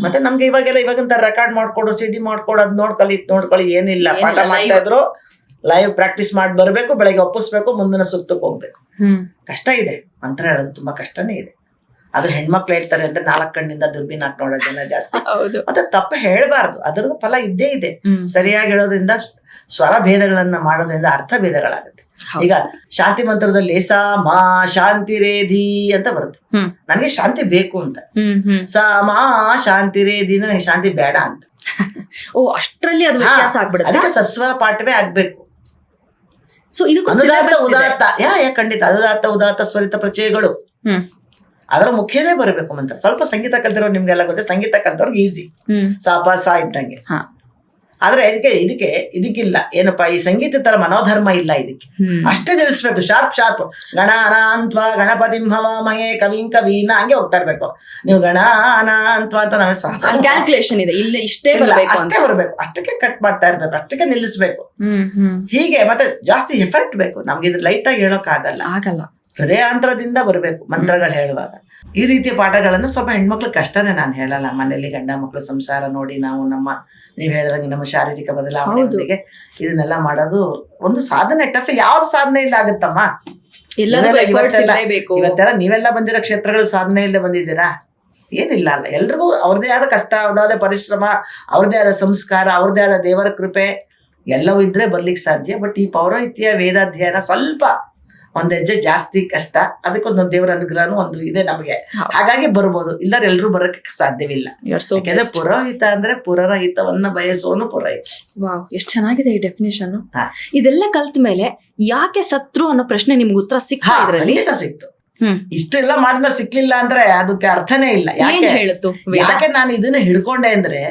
ಮತ್ತೆ ನಮ್ಗೆ ಇವಾಗಂತ ರೆಕಾರ್ಡ್ ಮಾಡ್ಕೊಡು, ಸಿಡಿ ಮಾಡ್ಕೊಡು, ಅದ್ ನೋಡ್ಕೊಳ್ಳಿ ಏನಿಲ್ಲ. ಪಾಠ ಮಾಡ್ತಾ ಇದ್ರು, ಲೈವ್ ಪ್ರಾಕ್ಟೀಸ್ ಮಾಡಿ ಬರ್ಬೇಕು, ಬೆಳಗ್ಗೆ ಒಪ್ಪಿಸ್ಬೇಕು, ಮುಂದಿನ ಸುತ್ತಕ್ಕೆ ಹೋಗ್ಬೇಕು. ಕಷ್ಟ ಇದೆ, ಮಂತ್ರ ಹೇಳೋದು ತುಂಬಾ ಕಷ್ಟನೇ ಇದೆ. ಅದು ಹೆಣ್ಮಕ್ಳು ಹೇಳ್ತಾರೆ ಅಂದ್ರೆ 4 ಕಣ್ಣಿಂದ ದುರ್ಬೀನ್ ಹಾಕಿ ನೋಡೋ ಜನ ಜಾಸ್ತಿ. ಮತ್ತೆ ತಪ್ಪು ಹೇಳ್ಬಾರ್ದು, ಅದರದ್ದು ಫಲ ಇದ್ದೇ ಇದೆ. ಸರಿಯಾಗಿ ಹೇಳೋದ್ರಿಂದ, ಸ್ವರ ಭೇದಗಳನ್ನ ಮಾಡೋದ್ರಿಂದ ಅರ್ಥ ಭೇದಗಳಾಗುತ್ತೆ. ಈಗ ಶಾಂತಿ ಮಂತ್ರದಲ್ಲಿ ಸಾ ಮಾ ಶಾಂತಿ ರೇಧಿ ಅಂತ ಬರುತ್ತೆ. ನನಗೆ ಶಾಂತಿ ಬೇಕು ಅಂತ, ಸಾ ಮಾ ಶಾಂತಿ ರೇಧಿ, ನನಗೆ ಶಾಂತಿ ಬೇಡ ಅಂತ. ಅಷ್ಟರಲ್ಲಿ ಅದು ವ್ಯತ್ಯಾಸ ಆಗ್ಬಿಡುತ್ತೆ. ಅದಕ್ಕೆ ಸಸ್ವರ ಪಾಠವೇ ಆಗ್ಬೇಕು. ಸೊ ಇದಕ್ಕೂ ಅನುದಾತ್ತ ಉದಾತ್ತ, ಖಂಡಿತ ಅನುದಾತ್ತ ಉದಾತ್ತ ಸ್ವರಿತ ಪ್ರಚಯಗಳು ಅದರ ಮುಖ್ಯನೇ ಬರಬೇಕು ಮಂತ್ರ. ಸ್ವಲ್ಪ ಸಂಗೀತ ಕಲ್ತಿರೋ ನಿಮ್ಗೆಲ್ಲ ಗೊತ್ತೆ, ಸಂಗೀತ ಕಲ್ತವ್ರಿಗೆ ಈಸಿ, ಸಾಪ ಸಾ ಇದ್ದಂಗೆ. ಆದ್ರೆ ಇದಕ್ಕಿಲ್ಲ ಏನಪ್ಪಾ, ಈ ಸಂಗೀತ ತರ ಮನೋಧರ್ಮ ಇಲ್ಲ ಇದಕ್ಕೆ. ಅಷ್ಟೇ ನಿಲ್ಲಿಸ್ಬೇಕು, ಶಾರ್ಪ್ ಗಣಾನಾಂತ್ವ ಗಣಪತಿ ಹವಾಮಹೇ ಕವಿಂ ಕವೀನ ಹಂಗೆ ಹೋಗ್ತಾ ಇರ್ಬೇಕು. ನೀವು ಗಣಾನಾಂತ್ವ ಅಂತ ನಾವೇ ಕ್ಯಾಲ್ಕುಲೇಷನ್ ಇದೆ, ಇಲ್ಲ ಅಷ್ಟೇ ಬರ್ಬೇಕು, ಅಷ್ಟಕ್ಕೆ ಕಟ್ ಮಾಡ್ತಾ ಇರ್ಬೇಕು, ಅಷ್ಟಕ್ಕೆ ನಿಲ್ಲಿಸ್ಬೇಕು. ಹೀಗೆ ಮತ್ತೆ ಜಾಸ್ತಿ ಎಫರ್ಟ್ ಬೇಕು ನಮ್ಗೆ. ಇದು ಲೈಟ್ ಆಗಿ ಹೇಳೋಕ್ ಆಗಲ್ಲ, ಹೃದಯಾಂತರದಿಂದ ಬರಬೇಕು ಮಂತ್ರಗಳು ಹೇಳುವಾಗ. ಈ ರೀತಿಯ ಪಾಠಗಳನ್ನು ಸ್ವಲ್ಪ ಹೆಣ್ಮಕ್ಳು ಕಷ್ಟನೇ, ನಾನು ಹೇಳಲ್ಲ. ಮನೇಲಿ ಗಂಡ ಮಕ್ಳು ಸಂಸಾರ ನೋಡಿ ನಾವು ನೀವ್ ಹೇಳ್ದಂಗೆ ನಮ್ಮ ಶಾರೀರಿಕ ಬದಲಾವಣೆಯೊಂದಿಗೆ ಇದನ್ನೆಲ್ಲ ಮಾಡೋದು ಒಂದು ಸಾಧನೆ. ಟಫ್ ಯಾವ್ದು ಸಾಧನೆ ಇಲ್ಲ ಆಗುತ್ತಮ್ಮ. ಇವತ್ತೆಲ್ಲ ನೀವೆಲ್ಲ ಬಂದಿರೋ ಕ್ಷೇತ್ರಗಳು ಸಾಧನೆ ಇಲ್ಲದೆ ಬಂದಿದ್ದೀರಾ? ಏನಿಲ್ಲ ಅಲ್ಲ. ಎಲ್ರಿಗೂ ಅವ್ರದೇ ಆದ ಕಷ್ಟ, ಅವ್ರದೇ ಪರಿಶ್ರಮ, ಅವ್ರದೇ ಆದ ಸಂಸ್ಕಾರ, ಅವ್ರದೇ ಆದ ದೇವರ ಕೃಪೆ ಎಲ್ಲವೂ ಇದ್ರೆ ಬರ್ಲಿಕ್ಕೆ ಸಾಧ್ಯ. ಬಟ್ ಈ ಪೌರೋಹಿತ್ಯ ವೇದಾಧ್ಯಯನ ಸ್ವಲ್ಪ ಒಂದ್ ಹೆಜ್ಜೆ ಜಾಸ್ತಿ ಕಷ್ಟ. ಅದಕ್ಕೊಂದು ದೇವರ ಅನುಗ್ರಹನೂ ಒಂದು ಇದೆ ನಮಗೆ, ಹಾಗಾಗಿ ಬರ್ಬೋದು. ಇಲ್ಲಾರ ಎಲ್ರು ಬರೋಕ್ಕೆ ಸಾಧ್ಯವಿಲ್ಲ. ಯಾಕಂದ್ರೆ ಪುರೋಹಿತ ಅಂದ್ರೆ ಪುರರ ಹಿತವನ್ನ ಬಯಸೋನು ಪುರೋಹಿತ. ವಾವ್, ಎಷ್ಟು ಚೆನ್ನಾಗಿದೆ ಈ ಡೆಫಿನೇಷನ್. ಇದೆಲ್ಲ ಕಲ್ತ ಮೇಲೆ ಯಾಕೆ ಸತ್ರು ಅನ್ನೋ ಪ್ರಶ್ನೆ ನಿಮ್ಗೆ ಉತ್ತರ ಸಿಕ್ತು. ಇಷ್ಟೆಲ್ಲ ಮಾಡಿದ್ರೆ ಸಿಕ್ಲಿಲ್ಲ ಅಂದ್ರೆ ಅದಕ್ಕೆ ಅರ್ಥನೇ ಇಲ್ಲ. ಯಾಕೆ ನಾನು ಇದನ್ನ ಹಿಡ್ಕೊಂಡೆ ಅಂದ್ರೆ